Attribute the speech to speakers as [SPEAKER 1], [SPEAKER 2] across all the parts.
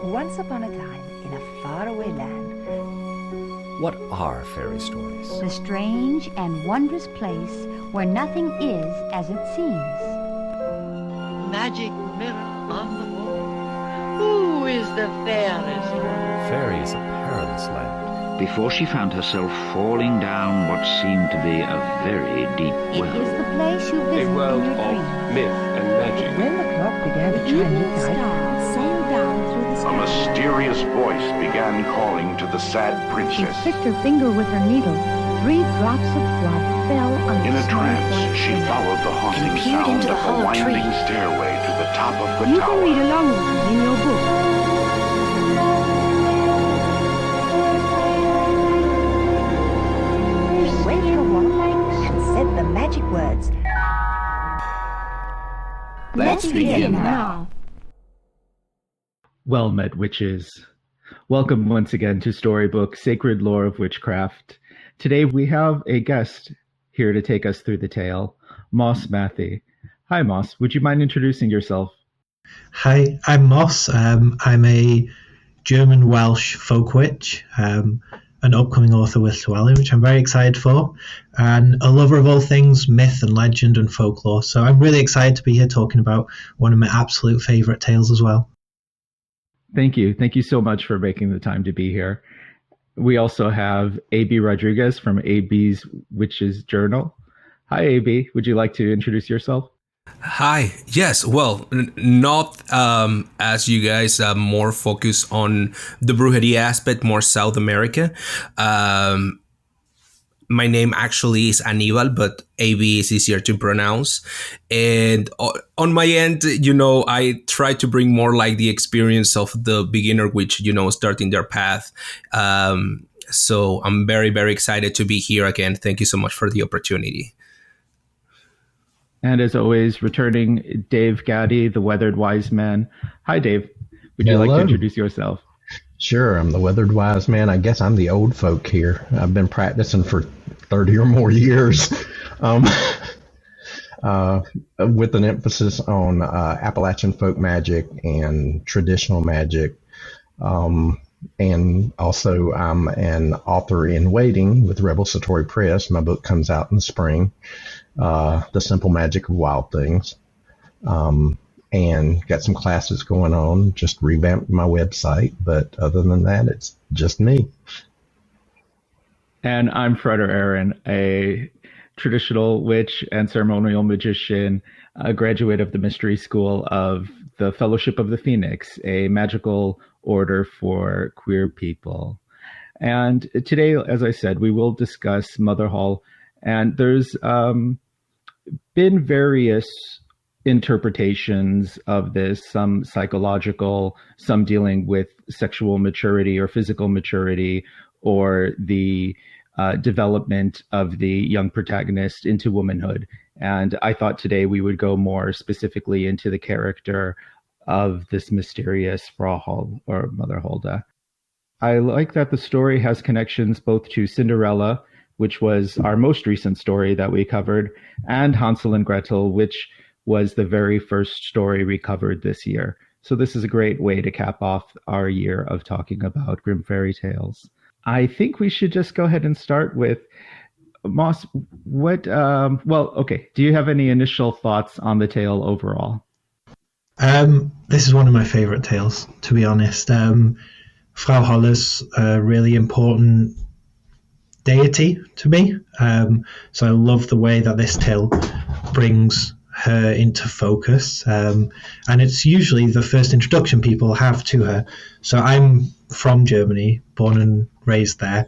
[SPEAKER 1] Once upon a time, in a faraway land,
[SPEAKER 2] What are fairy stories?
[SPEAKER 3] The strange and wondrous place where nothing is as it seems.
[SPEAKER 4] Magic mirror on the wall. Who is the fairest?
[SPEAKER 2] Fairy is a perilous land.
[SPEAKER 5] Before she found herself falling down what seemed to be a very deep
[SPEAKER 3] It
[SPEAKER 5] well.
[SPEAKER 3] is the place you visit
[SPEAKER 6] A world
[SPEAKER 3] in your
[SPEAKER 6] of
[SPEAKER 3] dreams.
[SPEAKER 6] myth and magic.
[SPEAKER 1] when the clock began to
[SPEAKER 3] The
[SPEAKER 1] chime
[SPEAKER 3] evening
[SPEAKER 1] midnight,
[SPEAKER 3] star sailed down through the
[SPEAKER 7] A
[SPEAKER 3] sky.
[SPEAKER 7] mysterious voice began calling to the sad
[SPEAKER 3] She
[SPEAKER 7] princess.
[SPEAKER 3] pricked her finger with her needle. 3 drops of blood fell on the
[SPEAKER 7] In a
[SPEAKER 3] small
[SPEAKER 7] trance,
[SPEAKER 3] forest
[SPEAKER 7] she
[SPEAKER 3] window.
[SPEAKER 7] followed the haunting
[SPEAKER 8] And peered
[SPEAKER 7] sound
[SPEAKER 8] into the
[SPEAKER 7] of the
[SPEAKER 8] hollow
[SPEAKER 7] winding
[SPEAKER 8] tree.
[SPEAKER 7] stairway to the top of the
[SPEAKER 3] You
[SPEAKER 7] tower.
[SPEAKER 3] can read along with me in your book.
[SPEAKER 1] she waved her wand and said the magic words.
[SPEAKER 3] Let's begin now.
[SPEAKER 9] Well met, witches. Welcome once again to Storybook Sacred Lore of Witchcraft. Today we have a guest here to take us through the tale, Moss Matthey. Hi, Moss. Would you mind introducing yourself?
[SPEAKER 10] Hi, I'm Moss. I'm a German-Welsh folk witch, an upcoming author with Llewellyn, which I'm very excited for, and a lover of all things myth and legend and folklore. So I'm really excited to be here talking about one of my absolute favourite tales as well.
[SPEAKER 9] Thank you. Thank you so much for making the time to be here. We also have A.B. Rodriguez from A.B.'s Witches Journal. Hi, A.B. Would you like to introduce yourself?
[SPEAKER 11] Hi. Yes. Well, not as you guys more focus on the brujeria aspect, more South America. My name actually is Aníbal, but AB is easier to pronounce. And on my end, I try to bring more like the experience of the beginner witch, starting their path. So I'm very, very excited to be here again. Thank you so much for the opportunity.
[SPEAKER 9] And as always, returning Dave Gaddy, the Weathered Wise Man. Hi, Dave. Would you like to introduce yourself?
[SPEAKER 12] Sure, I'm the Weathered Wise Man. I guess I'm the old folk here. I've been practicing for 30 or more years, with an emphasis on Appalachian folk magic and traditional magic. And also I'm an author in waiting with Rebel Satori Press. My book comes out in the spring, The Simple Magic of Wild Things. And got some classes going on, just revamped my website. But other than that, it's just me.
[SPEAKER 9] And I'm Freder Aaron, a traditional witch and ceremonial magician, a graduate of the Mystery School of the Fellowship of the Phoenix, a magical order for queer people. And today, as I said, we will discuss Mother Hull. And there's been various interpretations of this, some psychological, some dealing with sexual maturity or physical maturity, or the development of the young protagonist into womanhood. And I thought today we would go more specifically into the character of this mysterious Frau Hull, or Mother Hulda. I like that the story has connections both to Cinderella, which was our most recent story that we covered, and Hansel and Gretel, which was the very first story we covered this year. So this is a great way to cap off our year of talking about Grimm fairy tales. I think we should just go ahead and start with Moss. Do you have any initial thoughts on the tale overall?
[SPEAKER 10] This is one of my favourite tales, to be honest. Frau Hull is a really important deity to me. So I love the way that this tale brings her into focus, and it's usually the first introduction people have to her. So I'm from Germany, born and raised there,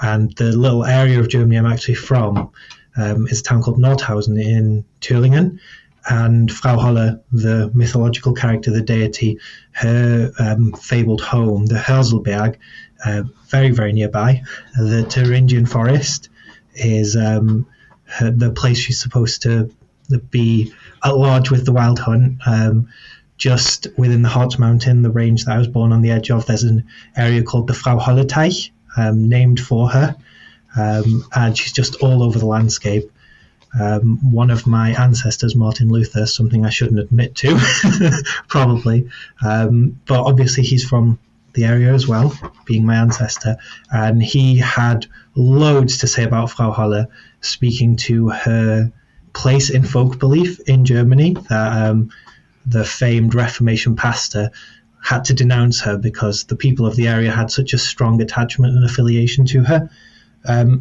[SPEAKER 10] and the little area of Germany I'm actually from is a town called Nordhausen in Thüringen, and Frau Holle, the mythological character, the deity, her fabled home, the Hörselberg, very, very nearby. The Thuringian forest is the place she's supposed to be at large with the wild hunt. Just within the Harz Mountain, the range that I was born on the edge of, there's an area called the Frau Holle Teich, named for her, and she's just all over the landscape. one of my ancestors, Martin Luther, something I shouldn't admit to, probably. But obviously he's from the area as well, being my ancestor. And he had loads to say about Frau Holle, speaking to her place in folk belief in Germany, that the famed Reformation pastor had to denounce her because the people of the area had such a strong attachment and affiliation to her.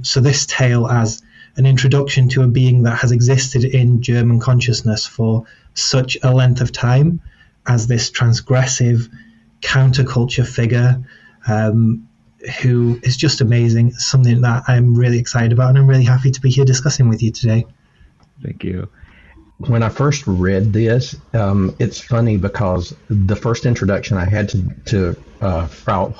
[SPEAKER 10] So this tale as an introduction to a being that has existed in German consciousness for such a length of time as this transgressive counterculture figure who is just amazing, something that I'm really excited about, and I'm really happy to be here discussing with you today.
[SPEAKER 9] Thank you.
[SPEAKER 12] When I first read this, it's funny because the first introduction I had to Frau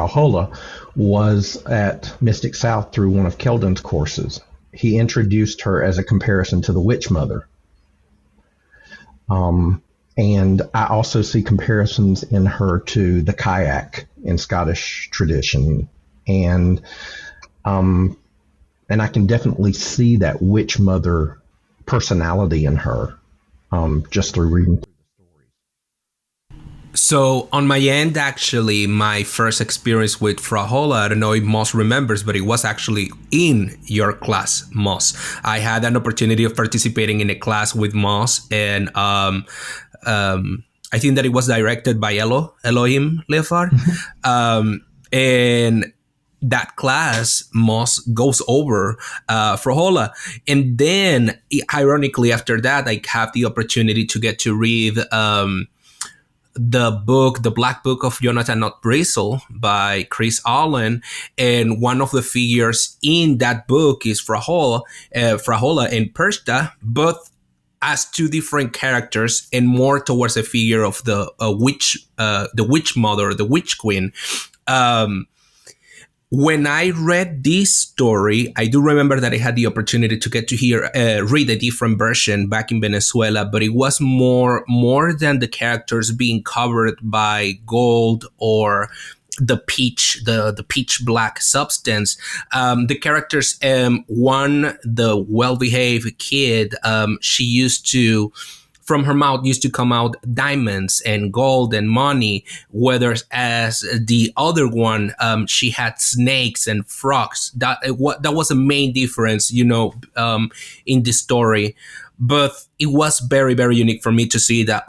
[SPEAKER 12] Holle was at Mystic South through one of Keldon's courses. He introduced her as a comparison to the Witch Mother. And I also see comparisons in her to the kayak in Scottish tradition. And I can definitely see that Witch Mother personality in her just through reading.
[SPEAKER 11] So on my end, actually, my first experience with Frau Holle, I don't know if Moss remembers, but it was actually in your class, Moss. I had an opportunity of participating in a class with Moss, and I think that it was directed by Elohim Leofar. And that class, Moss goes over Frau Holle. And then, ironically, after that, I have the opportunity to get to read the Black Book of Jonathan Notbristle by Chris Allen. And one of the figures in that book is Frau Holle and Perchta, both as two different characters and more towards a figure of the witch mother, the witch queen. When I read this story, I do remember that I had the opportunity to get to read a different version back in Venezuela, but it was more than the characters being covered by gold or the peach black substance. The characters, one, the well-behaved kid, she used to, from her mouth used to come out diamonds and gold and money, whereas as the other one, she had snakes and frogs. That was a main difference, in the story. But it was very, very unique for me to see that,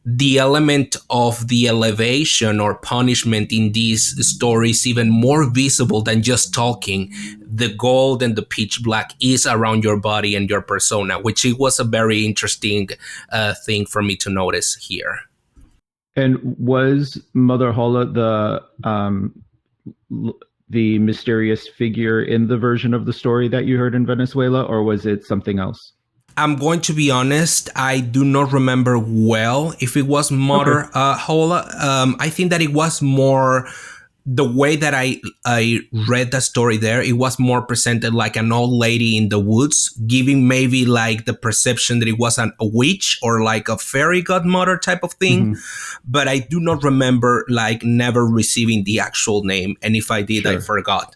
[SPEAKER 11] the element of the elevation or punishment in these stories even more visible than just talking. The gold and the pitch black is around your body and your persona, which it was a very interesting thing for me to notice here.
[SPEAKER 9] And was Mother Holle the mysterious figure in the version of the story that you heard in Venezuela, or was it something else?
[SPEAKER 11] I'm going to be honest, I do not remember well if it was Mother Holle. I think that it was more the way that I read the story there. It was more presented like an old lady in the woods, giving maybe like the perception that it was a witch or like a fairy godmother type of thing. Mm-hmm. But I do not remember like never receiving the actual name. And if I did, sure, I forgot.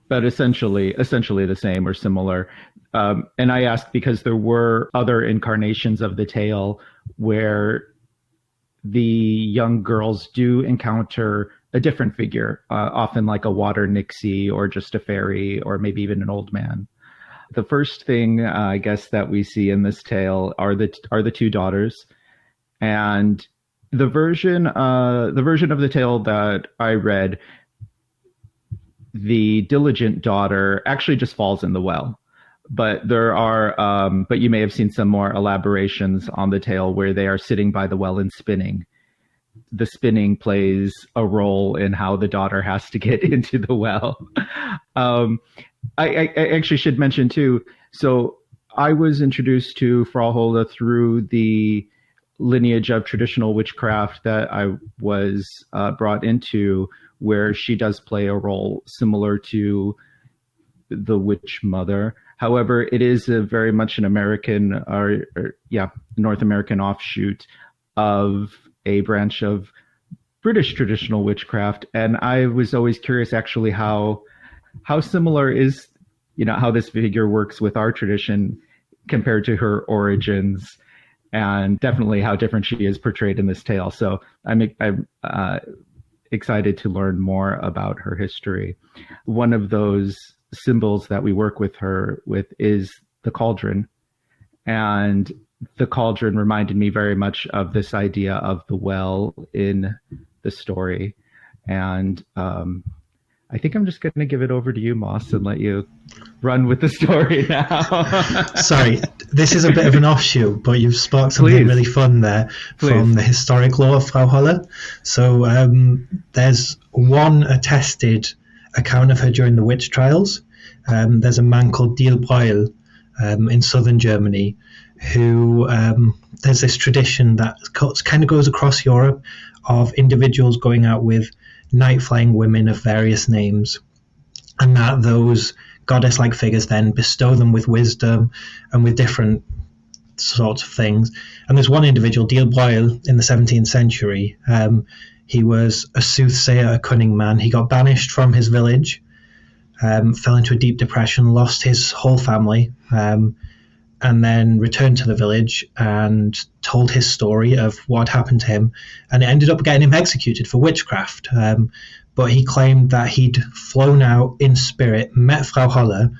[SPEAKER 9] But essentially the same or similar. And I asked because there were other incarnations of the tale where the young girls do encounter a different figure, often like a water nixie or just a fairy or maybe even an old man. The first thing I guess that we see in this tale are the two daughters, and the version of the tale that I read, the diligent daughter actually just falls in the well. But there are, but you may have seen some more elaborations on the tale where they are sitting by the well and spinning. The spinning plays a role in how the daughter has to get into the well. I actually should mention too, so I was introduced to Frau Holle through the lineage of traditional witchcraft that I was brought into, where she does play a role similar to the witch mother. However, it is very much an American North American offshoot of a branch of British traditional witchcraft. And I was always curious actually how similar is how this figure works with our tradition compared to her origins, and definitely how different she is portrayed in this tale. So I'm excited to learn more about her history. One of those symbols that we work with her with is the cauldron. And the cauldron reminded me very much of this idea of the well in the story. And I think I'm just going to give it over to you, Moss, and let you run with the story now.
[SPEAKER 10] Sorry, this is a bit of an offshoot, but you've sparked something really fun there from the historic lore of Frau Holle. So there's one attested account of her during the witch trials. There's a man called Dil Breuil in southern Germany who there's this tradition that kind of goes across Europe of individuals going out with night flying women of various names, and that those goddess-like figures then bestow them with wisdom and with different sorts of things. And there's one individual, Dil Breuil, in the 17th century. He was a soothsayer, a cunning man. He got banished from his village, fell into a deep depression, lost his whole family, and then returned to the village and told his story of what happened to him. And it ended up getting him executed for witchcraft. But he claimed that he'd flown out in spirit, met Frau Holle,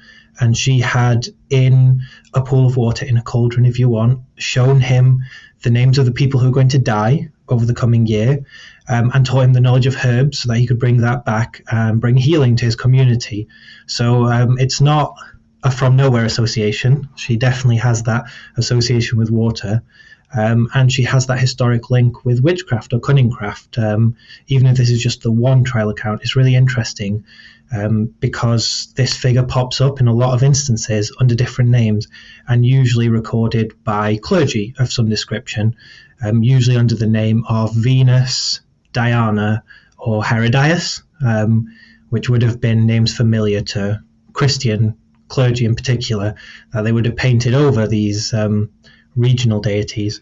[SPEAKER 10] and she had, in a pool of water, in a cauldron if you want, shown him the names of the people who are going to die over the coming year, and taught him the knowledge of herbs so that he could bring that back and bring healing to his community. So it's not a from nowhere association. She definitely has that association with water, and she has that historic link with witchcraft or cunningcraft. Even if this is just the one trial account, it's really interesting because this figure pops up in a lot of instances under different names and usually recorded by clergy of some description, usually under the name of Venus, Diana, or Herodias, which would have been names familiar to Christian clergy in particular, that they would have painted over these regional deities.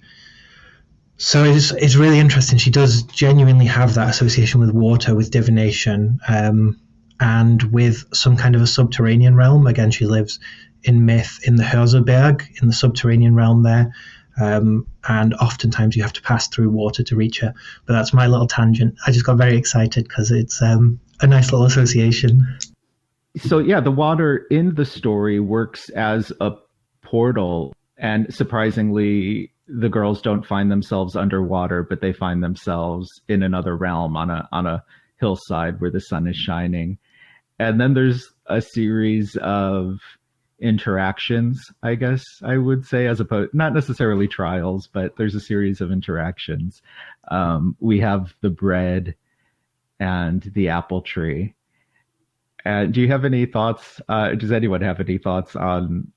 [SPEAKER 10] So it's really interesting. She does genuinely have that association with water, with divination, and with some kind of a subterranean realm. Again, she lives in myth in the Hörselberg, in the subterranean realm there, and oftentimes you have to pass through water to reach her. But that's my little tangent. I just got very excited because it's a nice little association.
[SPEAKER 9] So yeah, the water in the story works as a portal, and surprisingly, the girls don't find themselves underwater, but they find themselves in another realm on a hillside where the sun is shining. And then there's a series of interactions, I guess I would say, as opposed, not necessarily trials, but there's a series of interactions. We have the bread and the apple tree. Do you have any thoughts? Does anyone have any thoughts on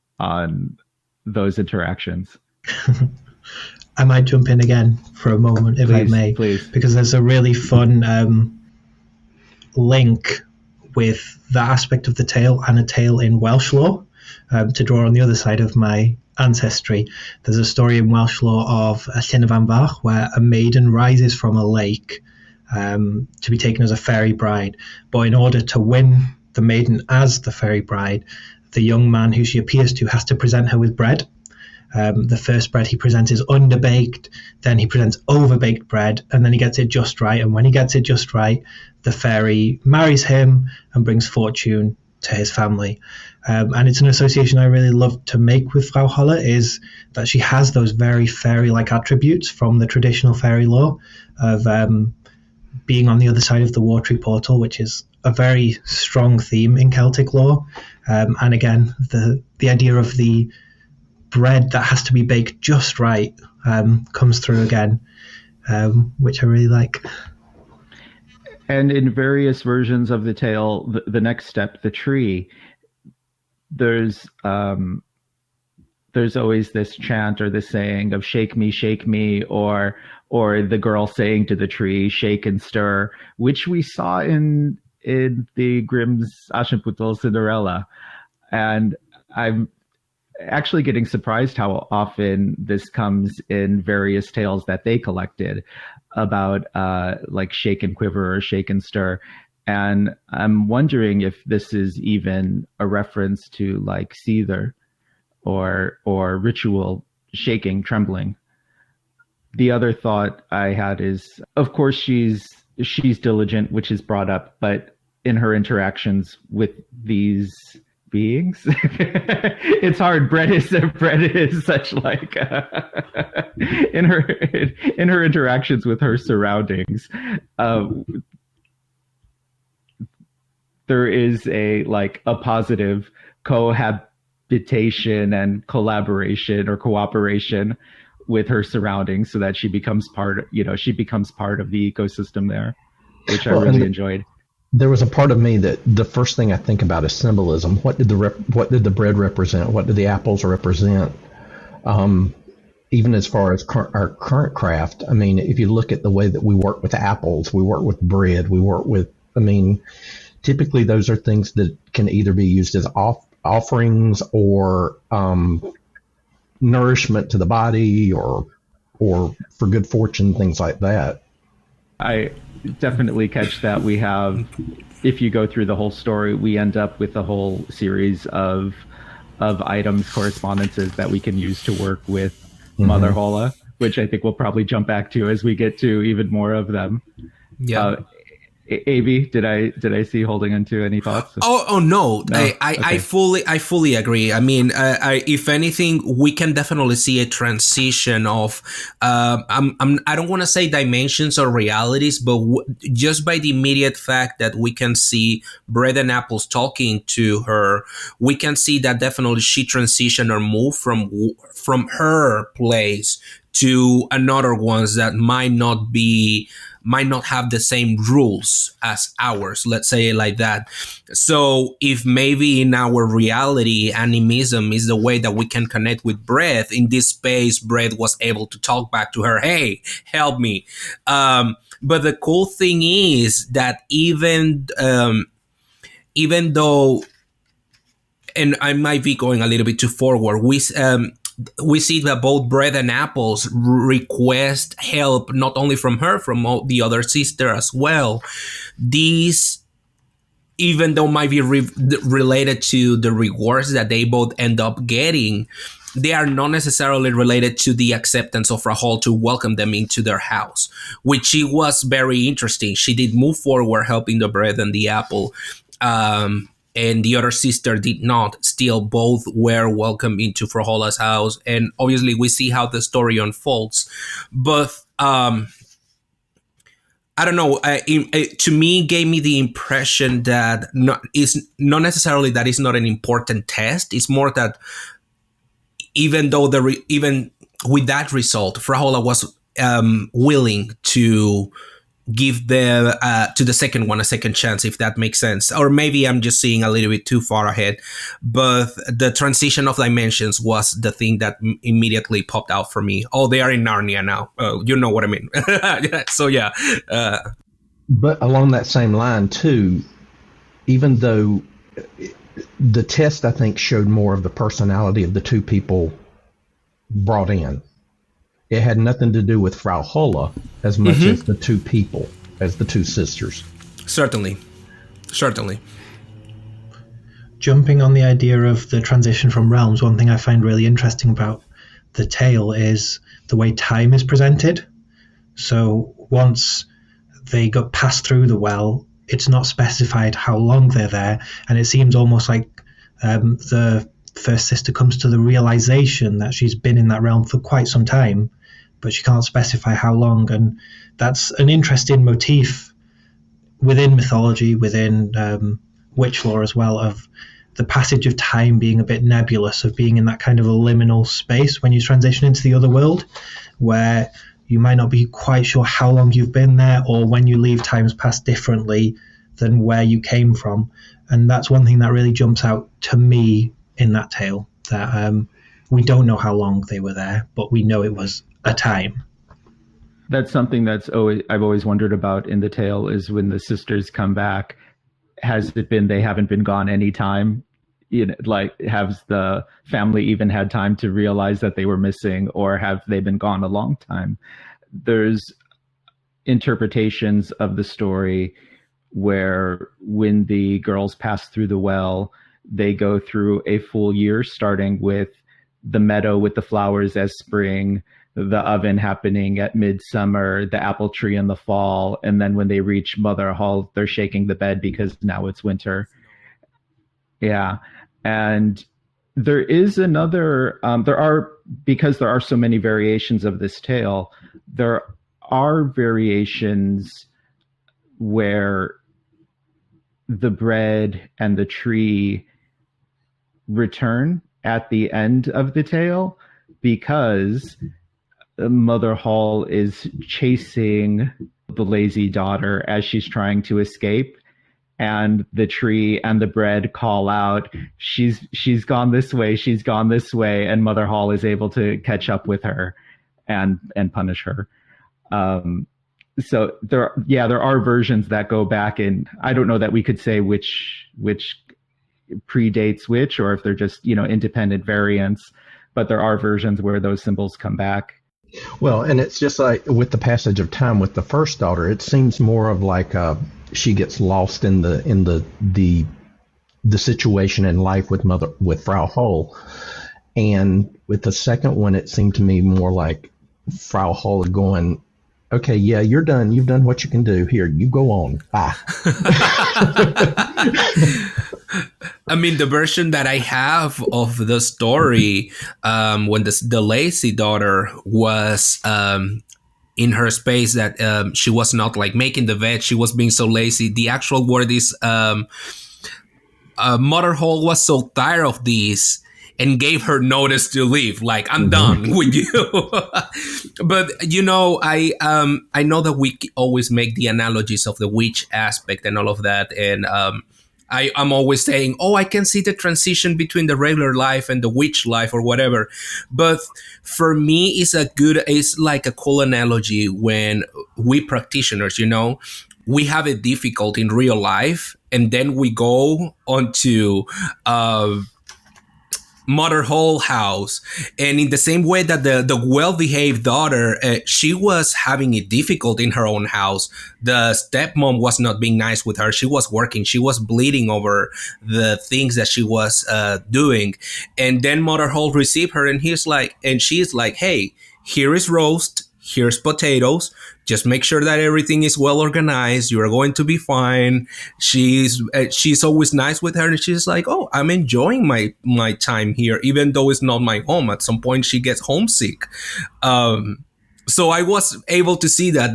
[SPEAKER 9] those interactions?
[SPEAKER 10] I might jump in again for a moment, if I may,
[SPEAKER 9] please.
[SPEAKER 10] Because there's a really fun link with that aspect of the tale and a tale in Welsh lore. To draw on the other side of my ancestry, there's a story in Welsh lore of a Llyn y Fan Fach where a maiden rises from a lake to be taken as a fairy bride. But in order to win the maiden as the fairy bride, the young man who she appears to has to present her with bread. The first bread he presents is underbaked, then he presents overbaked bread, and then he gets it just right. And when he gets it just right, the fairy marries him and brings fortune to his family. And it's an association I really love to make with Frau Holle, is that she has those very fairy-like attributes from the traditional fairy lore of being on the other side of the watery portal, which is a very strong theme in Celtic lore. And again, the idea of the bread that has to be baked just right comes through again, which I really like.
[SPEAKER 9] And in various versions of the tale, the next step, the tree, there's always this chant or this saying of shake me, or the girl saying to the tree, shake and stir, which we saw in the Grimm's Aschenputtel Cinderella. And I'm actually getting surprised how often this comes in various tales that they collected about like shake and quiver or shake and stir. And I'm wondering if this is even a reference to like seether or ritual shaking, trembling. The other thought I had is, of course, she's diligent, which is brought up, but in her interactions with these beings, it's hard. Bread is such like in her interactions with her surroundings. There is a positive cohabitation and collaboration or cooperation with her surroundings, so that she becomes part of the ecosystem there, which I really enjoyed.
[SPEAKER 12] There was a part of me that the first thing I think about is symbolism. What did the bread represent? What did the apples represent? Even as far as our current craft, I mean, if you look at the way that we work with apples, we work with bread, typically those are things that can either be used as offerings or nourishment to the body or for good fortune, things like that.
[SPEAKER 9] I definitely catch that. We have, if you go through the whole story, we end up with a whole series of items, correspondences that we can use to work with Mother Hulda, which I think we'll probably jump back to as we get to even more of them.
[SPEAKER 11] Yeah.
[SPEAKER 9] Avi, did I see holding into any thoughts?
[SPEAKER 11] Oh no.
[SPEAKER 9] Okay.
[SPEAKER 11] I fully agree. I mean, if anything, we can definitely see a transition of I don't want to say dimensions or realities, but just by the immediate fact that we can see Bread and Apples talking to her, we can see that definitely she transitioned or moved from her place to another ones that might not have the same rules as ours, let's say it like that. So if maybe in our reality, animism is the way that we can connect with Bread, in this space, Bread was able to talk back to her, hey, help me. But the cool thing is that even though, and I might be going a little bit too forward, we see that both Bread and Apples request help, not only from her, from all the other sister as well. These, even though might be related to the rewards that they both end up getting, they are not necessarily related to the acceptance of Rahul to welcome them into their house, which was very interesting. She did move forward helping the Bread and the Apple. And the other sister did not. Still, both were welcome into Frahola's house. And obviously, we see how the story unfolds. But I don't know. To me, gave me the impression that it's not necessarily that it's not an important test. It's more that even though even with that result, Frahola was willing to give to the second one a second chance, if that makes sense. Or maybe I'm just seeing a little bit too far ahead, but the transition of dimensions was the thing that immediately popped out for me. Oh, they are in Narnia now. You know what I mean. So yeah.
[SPEAKER 12] But along that same line too, even though the test, I think, showed more of the personality of the two people brought in, it had nothing to do with Frau Hulda as much as the two people, as the two sisters.
[SPEAKER 11] Certainly.
[SPEAKER 10] Jumping on the idea of the transition from realms, one thing I find really interesting about the tale is the way time is presented. So once they got passed through the well, it's not specified how long they're there, and it seems almost like the first sister comes to the realization that she's been in that realm for quite some time, but she can't specify how long. And that's an interesting motif within mythology, within witch lore as well, of the passage of time being a bit nebulous, of being in that kind of a liminal space when you transition into the other world, where you might not be quite sure how long you've been there, or when you leave, time's passed differently than where you came from. And that's one thing that really jumps out to me in that tale, that we don't know how long they were there, but we know it was a time.
[SPEAKER 9] That's something I've always wondered about in the tale, is when the sisters come back, has it been they haven't been gone any time? You know, like, has the family even had time to realize that they were missing, or have they been gone a long time? There's interpretations of the story where when the girls pass through the well, they go through a full year, starting with the meadow with the flowers as spring, the oven happening at midsummer, the apple tree in the fall, and then when they reach Mother Hall, they're shaking the bed because now it's winter. Yeah. And there is another, because there are so many variations of this tale, there are variations where the bread and the tree return at the end of the tale, because Mother Hall is chasing the lazy daughter as she's trying to escape, and the tree and the bread call out, she's gone this way, she's gone this way, and Mother Hall is able to catch up with her and punish her. So there are versions that go back, and I don't know that we could say which predates which, or if they're just, independent variants, but there are versions where those symbols come back.
[SPEAKER 12] Well, and it's just like with the passage of time with the first daughter, it seems more of like she gets lost in the situation in life with Frau Hull, and with the second one, it seemed to me more like Frau Hull going, okay, yeah, you're done. You've done what you can do. Here, you go on. Bye.
[SPEAKER 11] I mean, the version that I have of the story, when the lazy daughter was in her space, that she was not like making the bed, she was being so lazy. The actual word is Mother Hall was so tired of this and gave her notice to leave. Like, I'm done with you. But, I know that we always make the analogies of the witch aspect and all of that. And I'm always saying, I can see the transition between the regular life and the witch life or whatever. But for me, it's like a cool analogy when we practitioners, we have it difficult in real life. And then we go onto Mother Hall house, and in the same way that the well-behaved daughter, she was having it difficult in her own house. The stepmom was not being nice with her. She was working. She was bleeding over the things that she was doing. And then Mother Hall received her, and she's like, hey, here is roast. Here's potatoes. Just make sure that everything is well organized. You are going to be fine. She's always nice with her, and she's like, I'm enjoying my time here, even though it's not my home. At some point, she gets homesick. So I was able to see that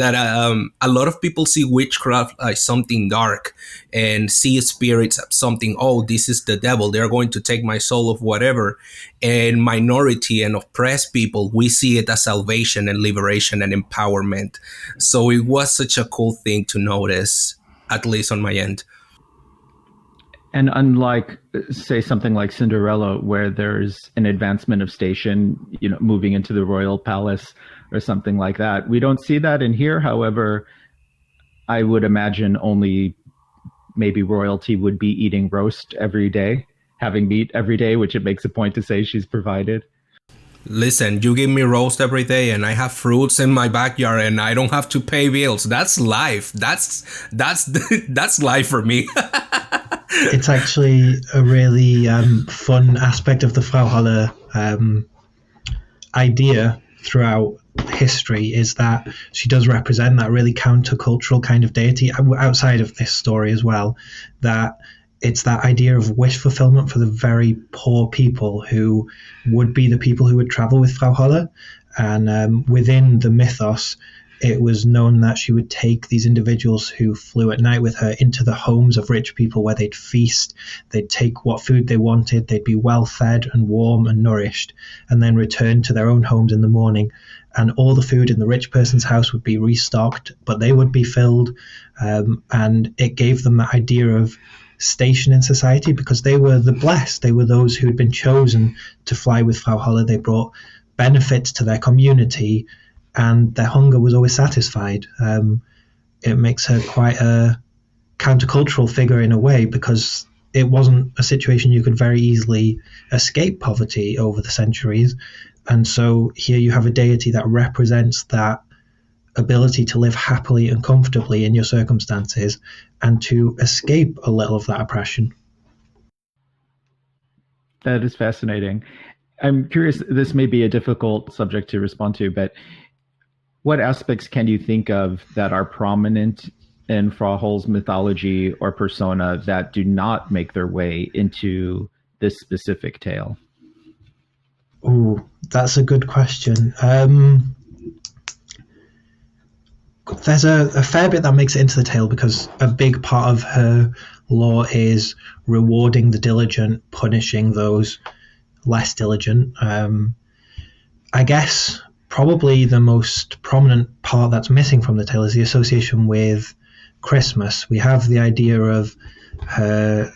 [SPEAKER 11] a lot of people see witchcraft as something dark and see spirits as something, this is the devil. They're going to take my soul of whatever. And minority and oppressed people, we see it as salvation and liberation and empowerment. So it was such a cool thing to notice, at least on my end.
[SPEAKER 9] And unlike, say, something like Cinderella, where there's an advancement of station, moving into the royal palace or something like that, we don't see that in here. However, I would imagine only maybe royalty would be eating roast every day, having meat every day, which it makes a point to say she's provided.
[SPEAKER 11] Listen, you give me roast every day and I have fruits in my backyard and I don't have to pay bills. That's life. That's life for me.
[SPEAKER 10] It's actually a really fun aspect of the Frau Holle idea throughout history, is that she does represent that really countercultural kind of deity outside of this story as well, that it's that idea of wish fulfillment for the very poor people who would be the people who would travel with Frau Holle. And within the mythos, it was known that she would take these individuals who flew at night with her into the homes of rich people where they'd feast, they'd take what food they wanted, they'd be well fed and warm and nourished, and then return to their own homes in the morning. And all the food in the rich person's house would be restocked, but they would be filled. And it gave them that idea of station in society, because they were the blessed. They were those who had been chosen to fly with Frau Holle. They brought benefits to their community, and their hunger was always satisfied. It makes her quite a countercultural figure in a way, because it wasn't a situation you could very easily escape poverty over the centuries. And so here you have a deity that represents that ability to live happily and comfortably in your circumstances and to escape a little of that oppression.
[SPEAKER 9] That is fascinating. I'm curious, this may be a difficult subject to respond to, but what aspects can you think of that are prominent in Frau Holl's mythology or persona that do not make their way into this specific tale?
[SPEAKER 10] Ooh, that's a good question. There's a fair bit that makes it into the tale because a big part of her lore is rewarding the diligent, punishing those less diligent. I guess probably the most prominent part that's missing from the tale is the association with Christmas. We have the idea of her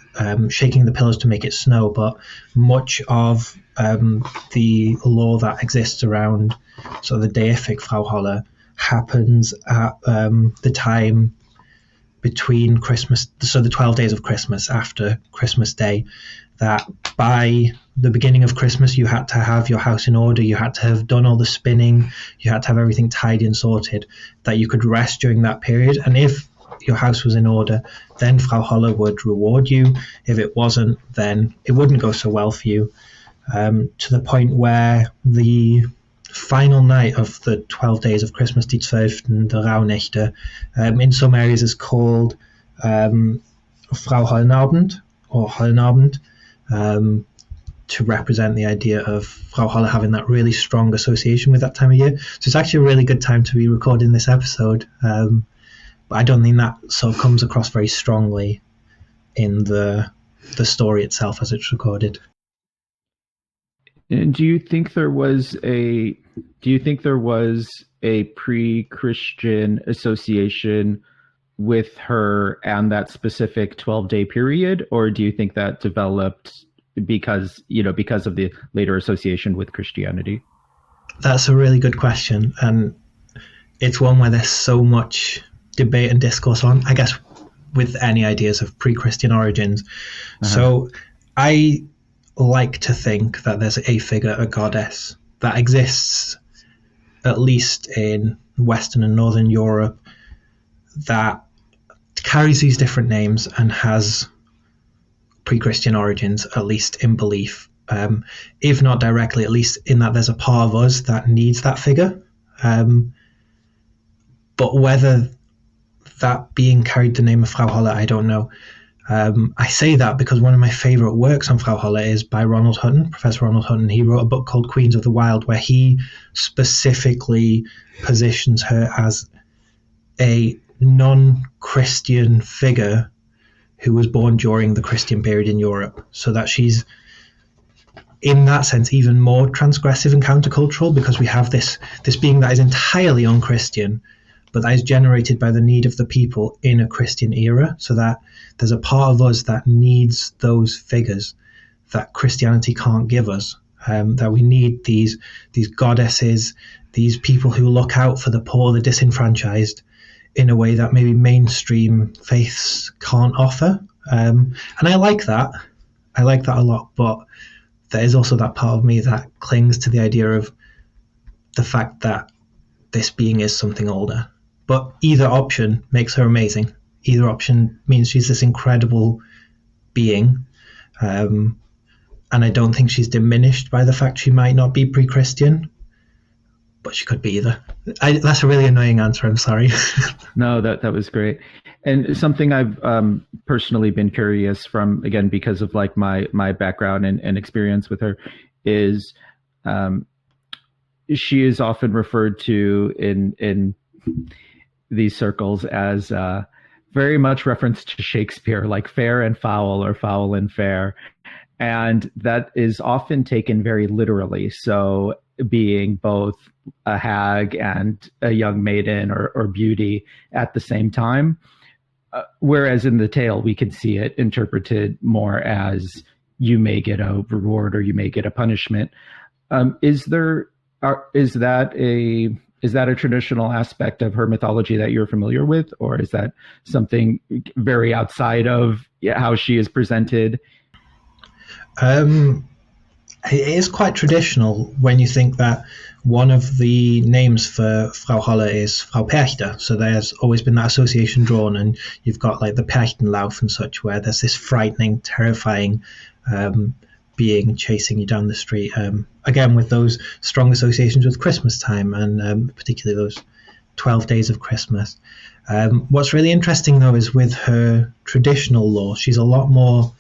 [SPEAKER 10] shaking the pillows to make it snow, but much of the lore that exists around sort of the deific Frau Holle happens at the time between Christmas, so the 12 days of Christmas after Christmas Day, that by the beginning of Christmas you had to have your house in order, you had to have done all the spinning, you had to have everything tidy and sorted, that you could rest during that period. And if your house was in order, then Frau Holle would reward you. If it wasn't, then it wouldn't go so well for you, to the point where the final night of the 12 days of Christmas, die 12. Rauhnächte, in some areas is called Frau Hollenabend or Hollenabend, to represent the idea of Frau Holle having that really strong association with that time of year. So it's actually a really good time to be recording this episode. But I don't think that sort of comes across very strongly in the story itself as it's recorded.
[SPEAKER 9] And do you think there was a pre-Christian association with her and that specific 12-day period, or do you think that developed because of the later association with Christianity?
[SPEAKER 10] That's a really good question, and it's one where there's so much debate and discourse on, I guess, with any ideas of pre-Christian origins. So I like to think that there's a figure, a goddess, that exists at least in Western and Northern Europe that carries these different names and has pre-Christian origins, at least in belief. If not directly, at least in that there's a part of us that needs that figure. But whether that being carried the name of Frau Holle, I don't know. I say that because one of my favourite works on Frau Holle is by Ronald Hutton, Professor Ronald Hutton. He wrote a book called Queens of the Wild, where he specifically positions her as a non-Christian figure who was born during the Christian period in Europe, so that she's, in that sense, even more transgressive and countercultural, because we have this being that is entirely un-Christian, but that is generated by the need of the people in a Christian era, so that there's a part of us that needs those figures that Christianity can't give us, that we need these goddesses, these people who look out for the poor, the disenfranchised, in a way that maybe mainstream faiths can't offer. And I like that. I like that a lot, but there is also that part of me that clings to the idea of the fact that this being is something older. But either option makes her amazing. Either option means she's this incredible being. And I don't think she's diminished by the fact she might not be pre-Christian, but she could be either. That's a really annoying answer. I'm sorry.
[SPEAKER 9] No, that was great. And something I've personally been curious from, again, because of like my background and experience with her, is she is often referred to in these circles as very much reference to Shakespeare, like fair and foul or foul and fair. And that is often taken very literally. So being both a hag and a young maiden or beauty at the same time. Whereas in the tale, we can see it interpreted more as you may get a reward or you may get a punishment. Is that a traditional aspect of her mythology that you're familiar with, or is that something very outside of how she is presented?
[SPEAKER 10] it is quite traditional when you think that one of the names for Frau Holle is Frau Perchte. So there's always been that association drawn, and you've got like the Perchtenlauf and such, where there's this frightening, terrifying being chasing you down the street. Again, with those strong associations with Christmas time, and particularly those 12 days of Christmas. What's really interesting, though, is with her traditional lore, she's a lot more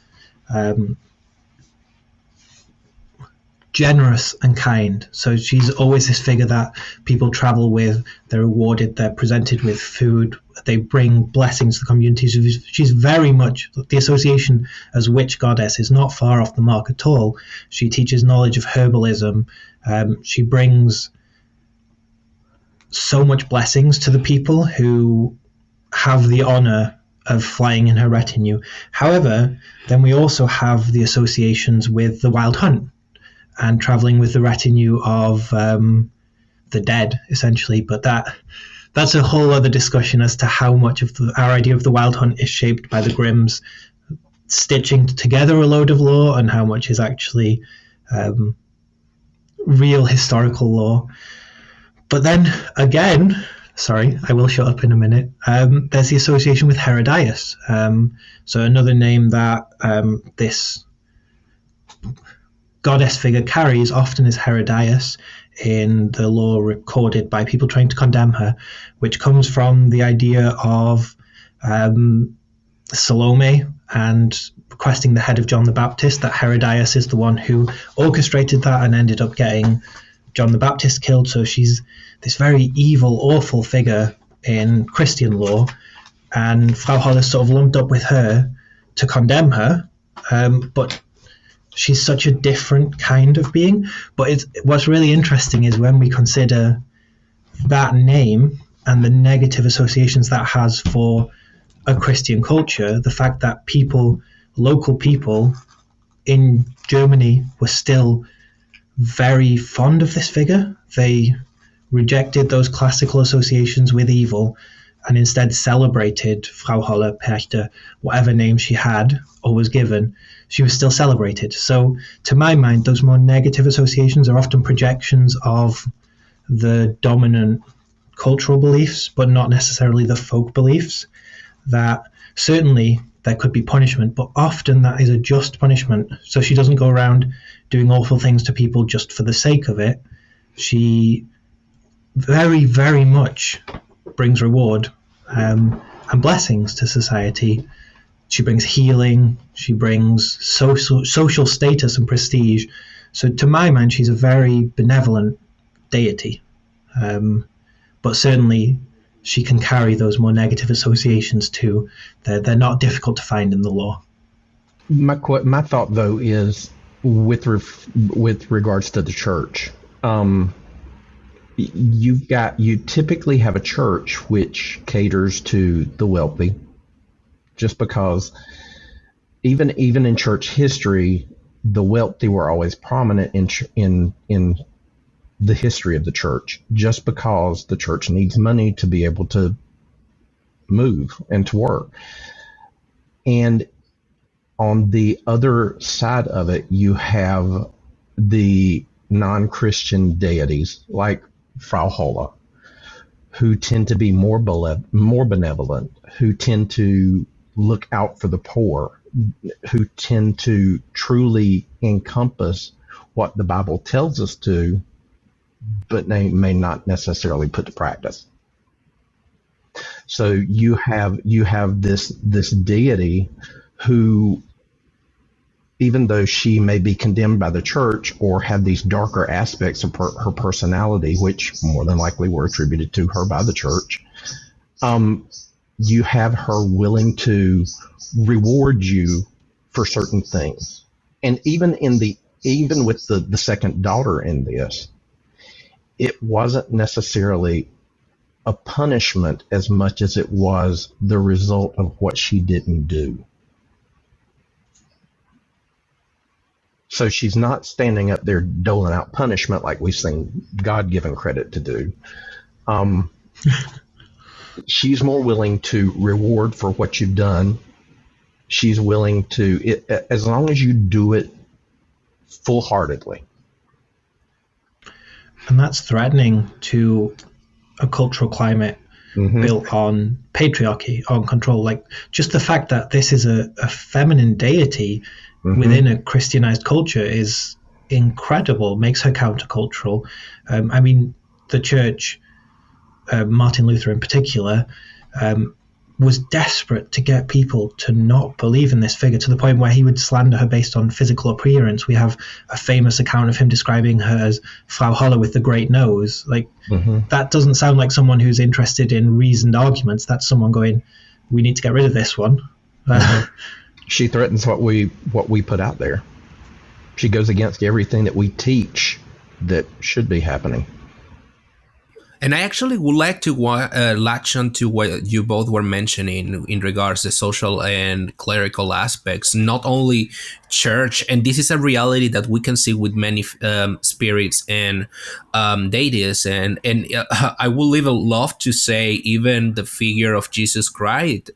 [SPEAKER 10] generous and kind. So she's always this figure that people travel with, they're rewarded, they're presented with food, they bring blessings to the community. So she's very much, the association as witch goddess is not far off the mark at all. She teaches knowledge of herbalism. She brings so much blessings to the people who have the honor of flying in her retinue. However, then we also have the associations with the Wild Hunt and traveling with the retinue of the dead, essentially. But that's a whole other discussion as to how much of our idea of the Wild Hunt is shaped by the Grimms stitching together a load of lore, and how much is actually real historical lore. But then again, sorry, I will shut up in a minute. There's the association with Herodias. So another name that this goddess figure carries often is Herodias in the lore recorded by people trying to condemn her, which comes from the idea of Salome and requesting the head of John the Baptist, that Herodias is the one who orchestrated that and ended up getting John the Baptist killed. So she's this very evil, awful figure in Christian lore, and Frau Holle sort of lumped up with her to condemn her, but she's such a different kind of being. But what's really interesting is when we consider that name and the negative associations that has for a Christian culture, the fact that local people in Germany were still very fond of this figure. They rejected those classical associations with evil and instead celebrated Frau Holle, Perchte, whatever name she had or was given, she was still celebrated. So to my mind, those more negative associations are often projections of the dominant cultural beliefs, but not necessarily the folk beliefs. That certainly there could be punishment, but often that is a just punishment. So she doesn't go around doing awful things to people just for the sake of it. She very, very much brings reward and blessings to society. She brings healing. She brings social status and prestige. So to my mind, she's a very benevolent deity. But certainly she can carry those more negative associations too. They're not difficult to find in the law.
[SPEAKER 12] My thought, though, is with regards to the church. You typically have a church which caters to the wealthy, just because even in church history, the wealthy were always prominent in the history of the church, just because the church needs money to be able to move and to work. And on the other side of it, you have the non-Christian deities like Frau Holle, who tend to be more benevolent, who tend to look out for the poor, who tend to truly encompass what the Bible tells us to, but they may not necessarily put to practice. So you have this deity who, even though she may be condemned by the church or have these darker aspects of her personality, which more than likely were attributed to her by the church, you have her willing to reward you for certain things. And even with the second daughter in this, it wasn't necessarily a punishment as much as it was the result of what she didn't do. So she's not standing up there doling out punishment like we've seen God-given credit to do. She's more willing to reward for what you've done. She's willing to, as long as you do it full-heartedly.
[SPEAKER 10] And that's threatening to a cultural climate built on patriarchy, on control. Like, just the fact that this is a feminine deity within a Christianized culture is incredible, makes her countercultural. I mean, the church, Martin Luther in particular, was desperate to get people to not believe in this figure, to the point where he would slander her based on physical appearance. We have a famous account of him describing her as Frau Holle with the great nose. Like, that doesn't sound like someone who's interested in reasoned arguments. That's someone going, we need to get rid of this one.
[SPEAKER 12] She threatens what we put out there. She goes against everything that we teach that should be happening.
[SPEAKER 11] And I actually would like to latch on to what you both were mentioning in regards to social and clerical aspects, not only church. And this is a reality that we can see with many spirits and deities. And I would love to say even the figure of Jesus Christ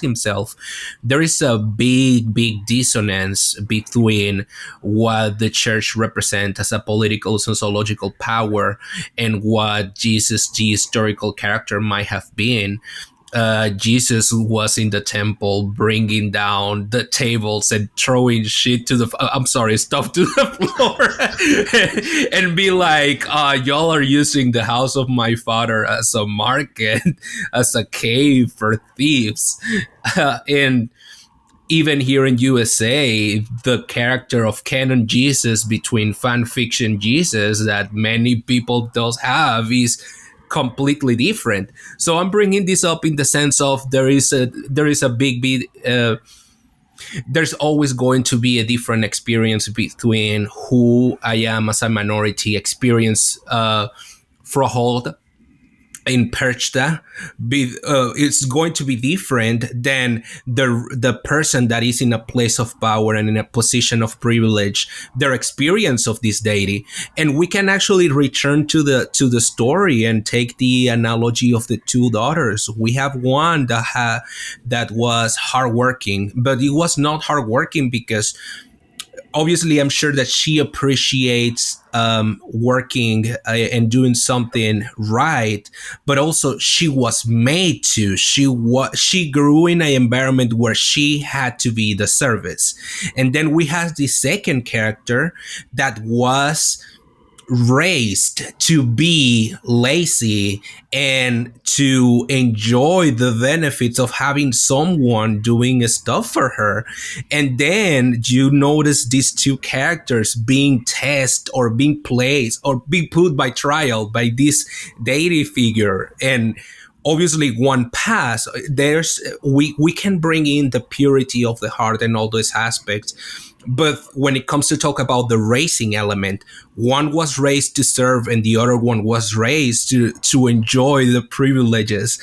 [SPEAKER 11] himself. There is a big dissonance between what the church represents as a political, sociological power and what Jesus, the historical character, might have been. Jesus was in the temple bringing down the tables and throwing stuff to the floor and be like, y'all are using the house of my father as a market, as a cave for thieves. And even here in USA, the character of canon Jesus between fan fiction Jesus that many people does have is completely different. So I'm bringing this up in the sense of there is a big there's always going to be a different experience between who I am as a minority experience for Hulda in Perchta. It's going to be different than the person that is in a place of power and in a position of privilege, their experience of this deity. And we can actually return to the story and take the analogy of the two daughters. We have one that was hardworking, but it was not hardworking because obviously I'm sure that she appreciates working and doing something right, but also she was made to. She grew in an environment where she had to be the service. And then we have the second character that was raised to be lazy and to enjoy the benefits of having someone doing stuff for her. And then you notice these two characters being tested or being placed or being put by trial by this deity figure. And obviously one pass, we can bring in the purity of the heart and all those aspects. But when it comes to talk about the raising element, one was raised to serve and the other one was raised to enjoy the privileges.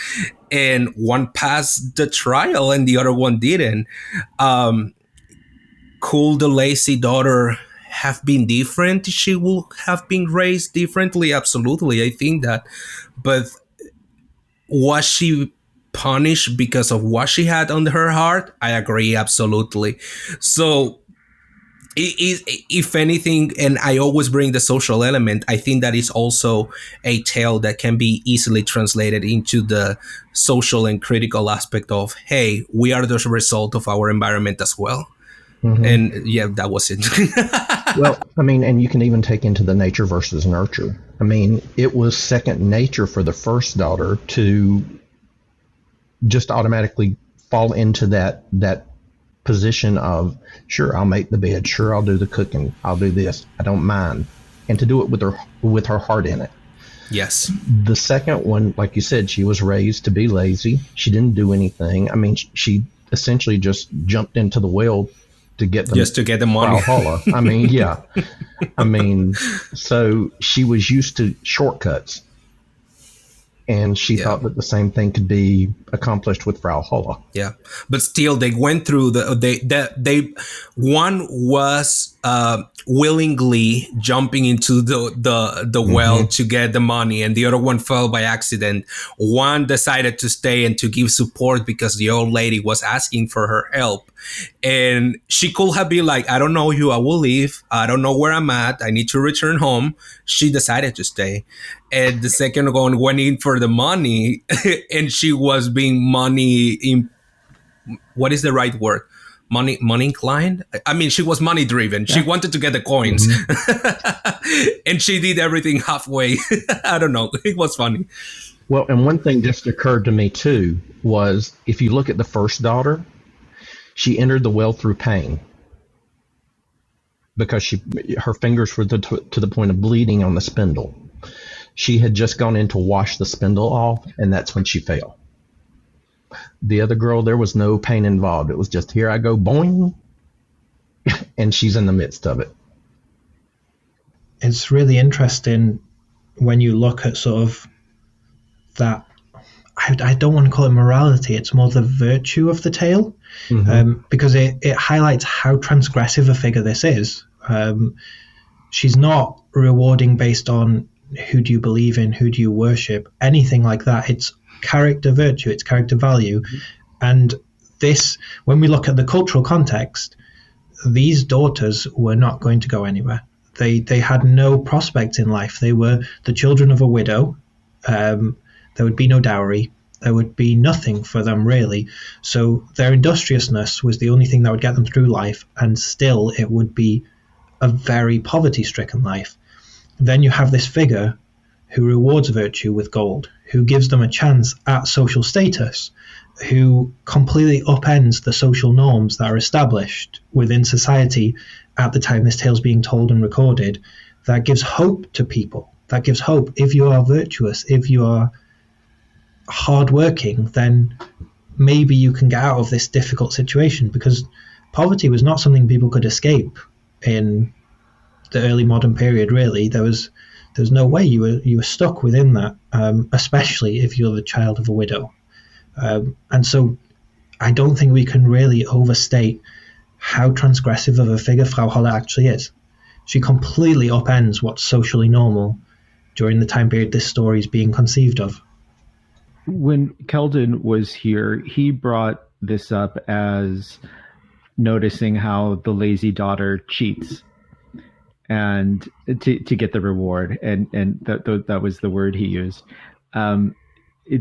[SPEAKER 11] And one passed the trial and the other one didn't. Could the lazy daughter have been different? She would have been raised differently. Absolutely. I think that. But was she punished because of what she had on her heart? I agree. Absolutely. So, if anything, and I always bring the social element, I think that is also a tale that can be easily translated into the social and critical aspect of, hey, we are the result of our environment as well. And yeah, that was it.
[SPEAKER 12] Well, I mean, and you can even take into the nature versus nurture. I mean, it was second nature for the first daughter to just automatically fall into that position of, sure, I'll make the bed, sure, I'll do the cooking, I'll do this, I don't mind, and to do it with her heart in it.
[SPEAKER 11] Yes.
[SPEAKER 12] The second one, like you said, she was raised to be lazy. She didn't do anything. I mean, she essentially just jumped into the well to get the money. I mean, yeah. I mean, so she was used to shortcuts. And she
[SPEAKER 11] Yeah.
[SPEAKER 12] thought that the same thing could be accomplished with Frau Holle.
[SPEAKER 11] Yeah, but still, they went through they one was willingly jumping into the well to get the money, and the other one fell by accident. One decided to stay and to give support because the old lady was asking for her help, and she could have been like, "I don't know you, I will leave. I don't know where I'm at. I need to return home." She decided to stay. And the second one went in for the money, and she was being money in, what is the right word? Money inclined? I mean, she was money driven. Yeah. She wanted to get the coins. And she did everything halfway. I don't know. It was funny.
[SPEAKER 12] Well, and one thing just occurred to me too was, if you look at the first daughter, she entered the well through pain because her fingers were to the point of bleeding on the spindle. She had just gone in to wash the spindle off, and that's when she fell. The other girl, there was no pain involved. It was just, here I go, boing, and she's in the midst of it.
[SPEAKER 10] It's really interesting when you look at sort of that, I don't want to call it morality, it's more the virtue of the tale, because it highlights how transgressive a figure this is. She's not rewarding based on who do you believe in, who do you worship, anything like that. It's character virtue, it's character value. And this, when we look at the cultural context, these daughters were not going to go anywhere. They had no prospects in life. They were the children of a widow. There would be no dowry. There would be nothing for them, really. So their industriousness was the only thing that would get them through life, and still it would be a very poverty-stricken life. Then you have this figure who rewards virtue with gold, who gives them a chance at social status, who completely upends the social norms that are established within society at the time this tale's being told and recorded. That gives hope to people. That gives hope. If you are virtuous, if you are hardworking, then maybe you can get out of this difficult situation, because poverty was not something people could escape in the early modern period, really. There was no way. You were stuck within that, especially if you're the child of a widow. And so I don't think we can really overstate how transgressive of a figure Frau Holle actually is. She completely upends what's socially normal during the time period this story is being conceived of.
[SPEAKER 9] When Keldon was here, he brought this up as noticing how the lazy daughter cheats and to get the reward, and that was the word he used.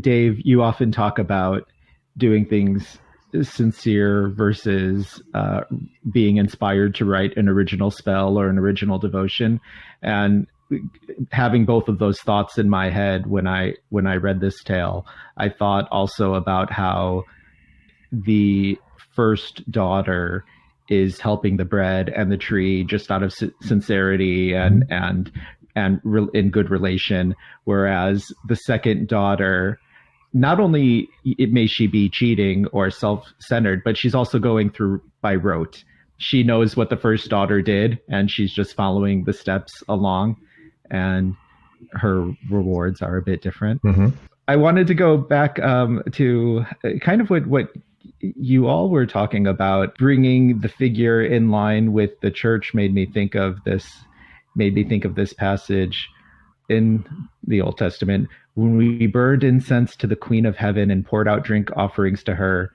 [SPEAKER 9] Dave, you often talk about doing things sincere versus being inspired to write an original spell or an original devotion, and having both of those thoughts in my head when I read this tale, I thought also about how the first daughter is helping the bread and the tree just out of sincerity and in good relation, whereas the second daughter, not only may she be cheating or self-centered, but she's also going through by rote. She knows what the first daughter did, and she's just following the steps along, and her rewards are a bit different. I wanted to go back to kind of what you all were talking about. Bringing the figure in line with the church made me think of this passage in the Old Testament. When we burned incense to the Queen of Heaven and poured out drink offerings to her,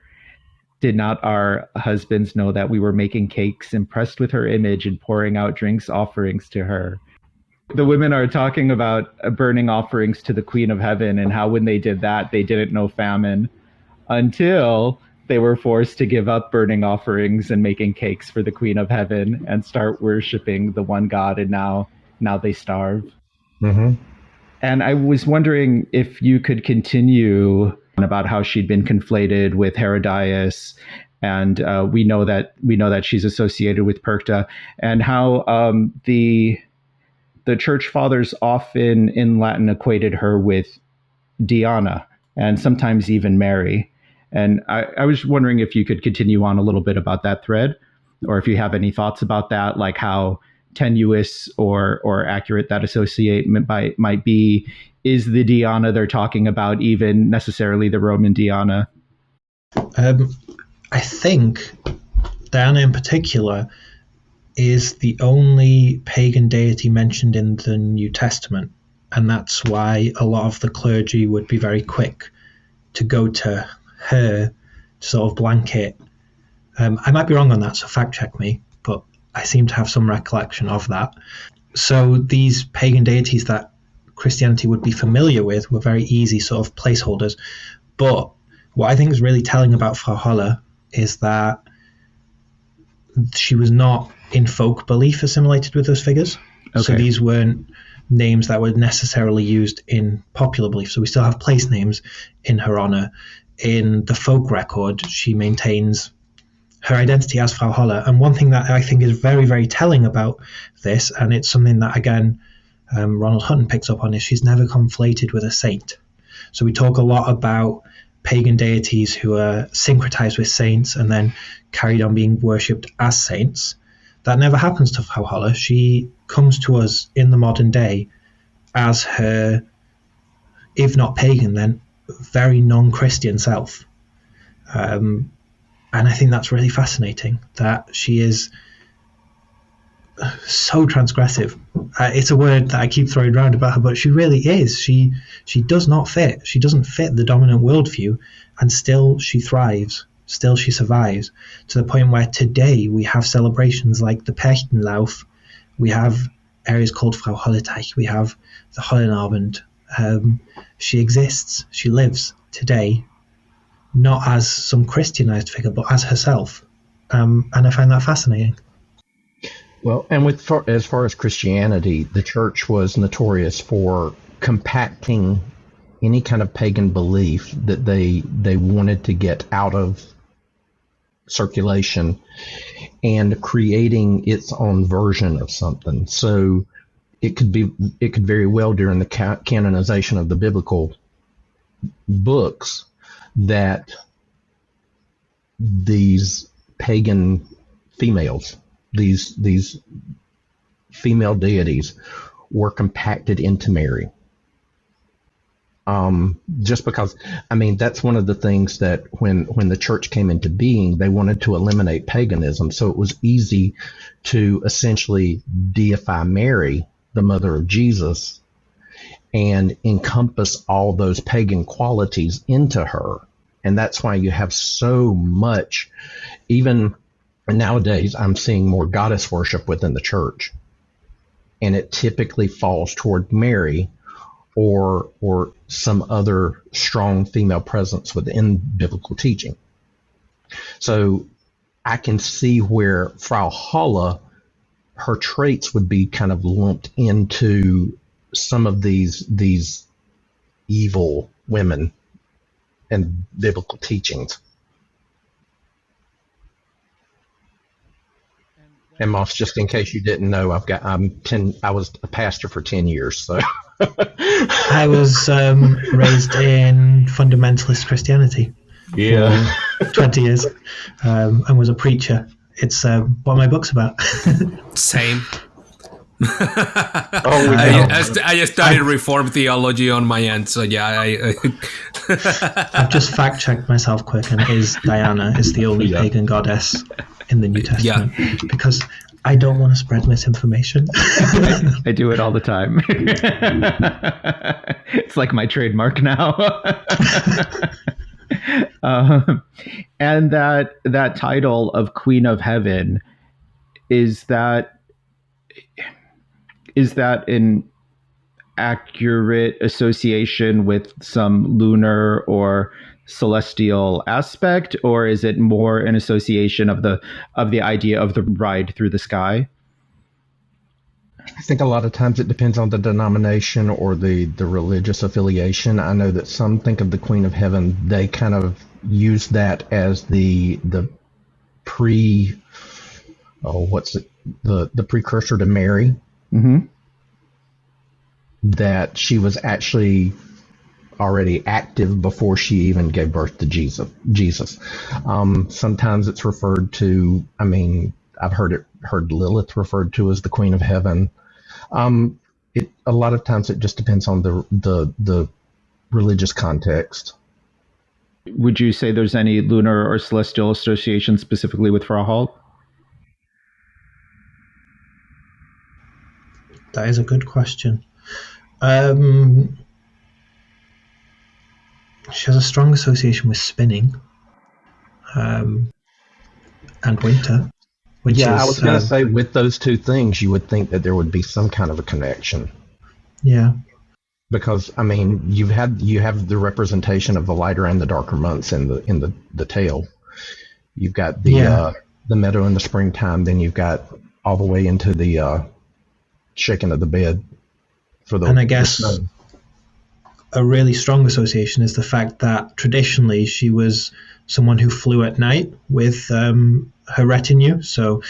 [SPEAKER 9] did not our husbands know that we were making cakes impressed with her image and pouring out drinks offerings to her? The women are talking about burning offerings to the Queen of Heaven, and how when they did that, they didn't know famine until they were forced to give up burning offerings and making cakes for the Queen of Heaven and start worshiping the one God, and now they starve. And I was wondering if you could continue about how she'd been conflated with Herodias, and we know that she's associated with Perchta, and how the church fathers often in Latin equated her with Diana and sometimes even Mary. And I was wondering if you could continue on a little bit about that thread, or if you have any thoughts about that, like how tenuous or accurate that association might be. Is the Diana they're talking about even necessarily the Roman Diana?
[SPEAKER 10] I think Diana in particular is the only pagan deity mentioned in the New Testament, and that's why a lot of the clergy would be very quick to go to her to sort of blanket. I might be wrong on that, so fact check me, but I seem to have some recollection of that. So these pagan deities that Christianity would be familiar with were very easy sort of placeholders. But what I think is really telling about Frau Holle is that she was not in folk belief assimilated with those figures. Okay. So these weren't names that were necessarily used in popular belief. So we still have place names in her honor. In the folk record, she maintains her identity as Frau Holle. And one thing that I think is very, very telling about this, and it's something that, again, Ronald Hutton picks up on, is she's never conflated with a saint. So we talk a lot about pagan deities who are syncretized with saints and then carried on being worshipped as saints. That never happens to Frau Holle. She comes to us in the modern day as her, if not pagan, then very non-Christian self. And I think that's really fascinating, that she is so transgressive. It's a word that I keep throwing around about her, but she really is. She does not fit. She doesn't fit the dominant worldview, and still she thrives. Still she survives, to the point where today we have celebrations like the Perchtenlauf. We have areas called Frau Holleteich. We have the Hollenabend. She exists. She lives today, not as some Christianized figure, but as herself. And I find that fascinating.
[SPEAKER 12] Well, and as far as Christianity, the church was notorious for compacting any kind of pagan belief that they wanted to get out of circulation and creating its own version of something. So it could very well, during the canonization of the biblical books, that these pagan females, these female deities, were compacted into Mary. Just because, I mean, that's one of the things that when the church came into being, they wanted to eliminate paganism. So it was easy to essentially deify Mary, the mother of Jesus, and encompass all those pagan qualities into her. And that's why you have so much, even nowadays, I'm seeing more goddess worship within the church. And it typically falls toward Mary or some other strong female presence within biblical teaching. So I can see where Frau Holle, her traits would be kind of lumped into some of these evil women and biblical teachings. And Moss, just in case you didn't know, I was a pastor for 10 years, so
[SPEAKER 10] I was raised in fundamentalist Christianity for 20 years, and was a preacher. It's what my book's about.
[SPEAKER 11] Same.
[SPEAKER 10] I
[SPEAKER 11] studied Reformed theology on my end, so yeah.
[SPEAKER 10] I've just fact checked myself quick, and it is Diana is the only pagan goddess in the New Testament, because I don't want to spread misinformation.
[SPEAKER 9] I do it all the time. It's like my trademark now. And that title of Queen of Heaven, is that an accurate association with some lunar or celestial aspect, or is it more an association of the idea of the ride through the sky?
[SPEAKER 12] I think a lot of times it depends on the denomination or the religious affiliation. I know that some think of the Queen of Heaven, they kind of use that as the precursor to Mary.
[SPEAKER 9] Mm-hmm.
[SPEAKER 12] That she was actually already active before she even gave birth to Jesus. Sometimes it's referred to, I mean, I've heard it heard Lilith referred to as the Queen of Heaven. A lot of times it just depends on the religious context.
[SPEAKER 9] Would you say there's any lunar or celestial association specifically with Frau Hall?
[SPEAKER 10] That is a good question. She has a strong association with spinning and winter.
[SPEAKER 12] I was going to say, with those two things, you would think that there would be some kind of a connection.
[SPEAKER 10] Yeah.
[SPEAKER 12] Because I mean, you have the representation of the lighter and the darker months in the tale. You've got the meadow in the springtime, then you've got all the way into the shaking of the bed for the.
[SPEAKER 10] And I guess a really strong association is the fact that traditionally she was someone who flew at night with her retinue. So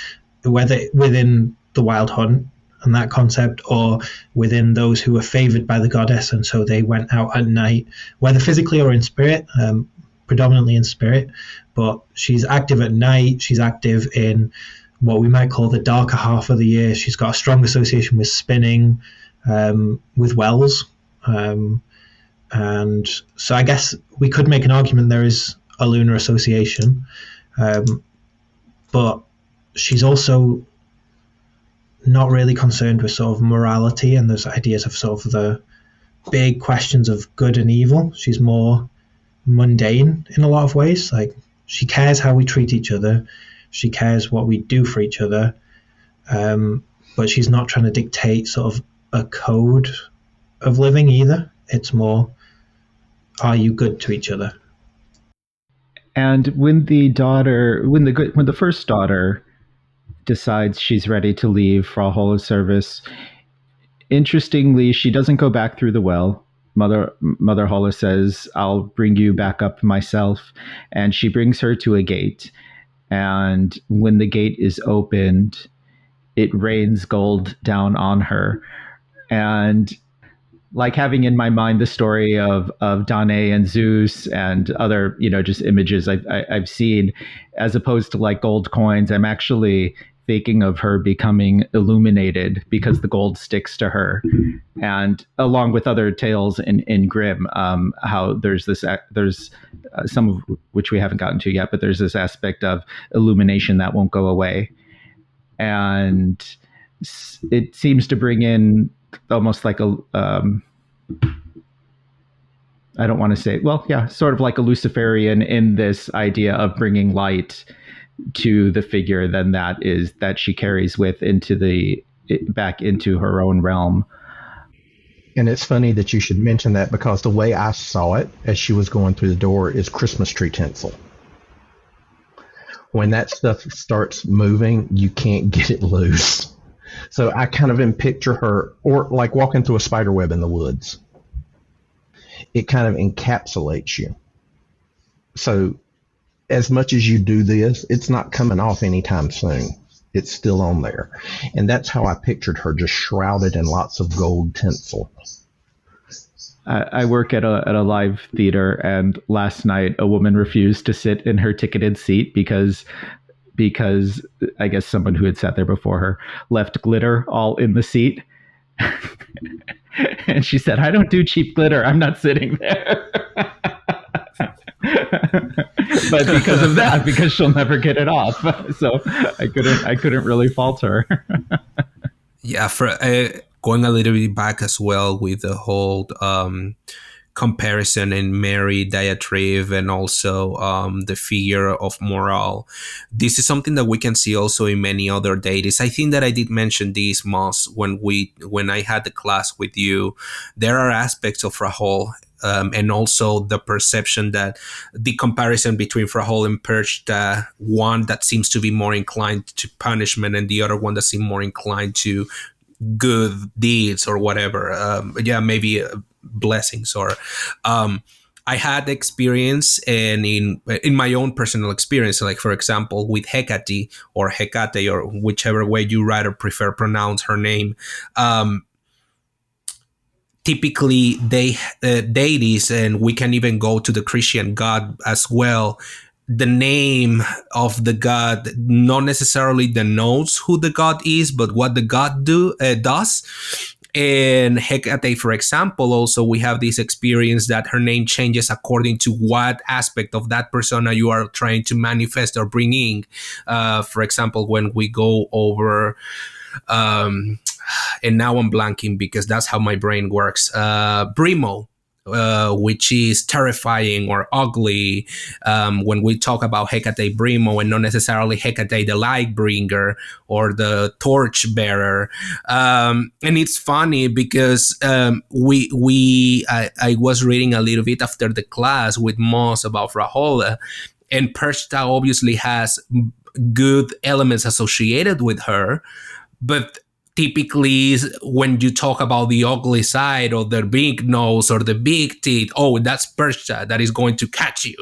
[SPEAKER 10] whether within the Wild Hunt and that concept, or within those who were favored by the goddess, and so they went out at night, whether physically or in spirit, predominantly in spirit, but she's active at night. She's active in what we might call the darker half of the year. She's got a strong association with spinning, with wells, and so I guess we could make an argument there is a lunar association, but she's also not really concerned with sort of morality and those ideas of sort of the big questions of good and evil. She's more mundane in a lot of ways. Like, she cares how we treat each other, she cares what we do for each other, but she's not trying to dictate sort of a code of living either. It's more, are you good to each other?
[SPEAKER 9] And when the first daughter decides she's ready to leave Frau Holle's service, interestingly, she doesn't go back through the well. Mother Holle says, "I'll bring you back up myself," and she brings her to a gate. And when the gate is opened, it rains gold down on her. And like having in my mind the story of Danae and Zeus and other, just images I've seen, as opposed to like gold coins, I'm actually thinking of her becoming illuminated because the gold sticks to her. And along with other tales in Grimm, how there's some of which we haven't gotten to yet, but there's this aspect of illumination that won't go away. And it seems to bring in almost like a, I don't want to say, sort of like a Luciferian in this idea of bringing light to the figure then that she carries back into her own realm.
[SPEAKER 12] And it's funny that you should mention that, because the way I saw it as she was going through the door is Christmas tree tinsel. When that stuff starts moving, you can't get it loose. So I kind of picture her, or like walking through a spider web in the woods. It kind of encapsulates you. So as much as you do this, it's not coming off anytime soon. It's still on there. And that's how I pictured her, just shrouded in lots of gold tinsel.
[SPEAKER 9] I work at a live theater, and last night a woman refused to sit in her ticketed seat because I guess someone who had sat there before her left glitter all in the seat. And she said, "I don't do cheap glitter. I'm not sitting there." But because of that, because she'll never get it off, so I couldn't really fault her.
[SPEAKER 11] Yeah, for going a little bit back as well with the whole comparison in Mary diatribe and also the figure of moral. This is something that we can see also in many other deities. I think that I did mention this, Moss, when I had the class with you. There are aspects of Rahul and also the perception that the comparison between Frau and Perchta, one that seems to be more inclined to punishment and the other one that seems more inclined to good deeds or whatever. Maybe blessings or I had experience, and in my own personal experience, like for example with Hecate or Hecate or whichever way you rather prefer pronounce her name. Typically, deities, and we can even go to the Christian God as well, the name of the god not necessarily denotes who the god is, but what the god does. And Hecate, for example, also we have this experience that her name changes according to what aspect of that persona you are trying to manifest or bring in. For example, when we go over, and now I'm blanking because that's how my brain works, Brimo. Which is terrifying or ugly, when we talk about Hecate Brimo and not necessarily Hecate the light bringer or the torch bearer. And it's funny because I was reading a little bit after the class with Moss about Frau Hulda, and Perchta obviously has good elements associated with her, but typically when you talk about the ugly side or the big nose or the big teeth, oh, that's Perchta that is going to catch you,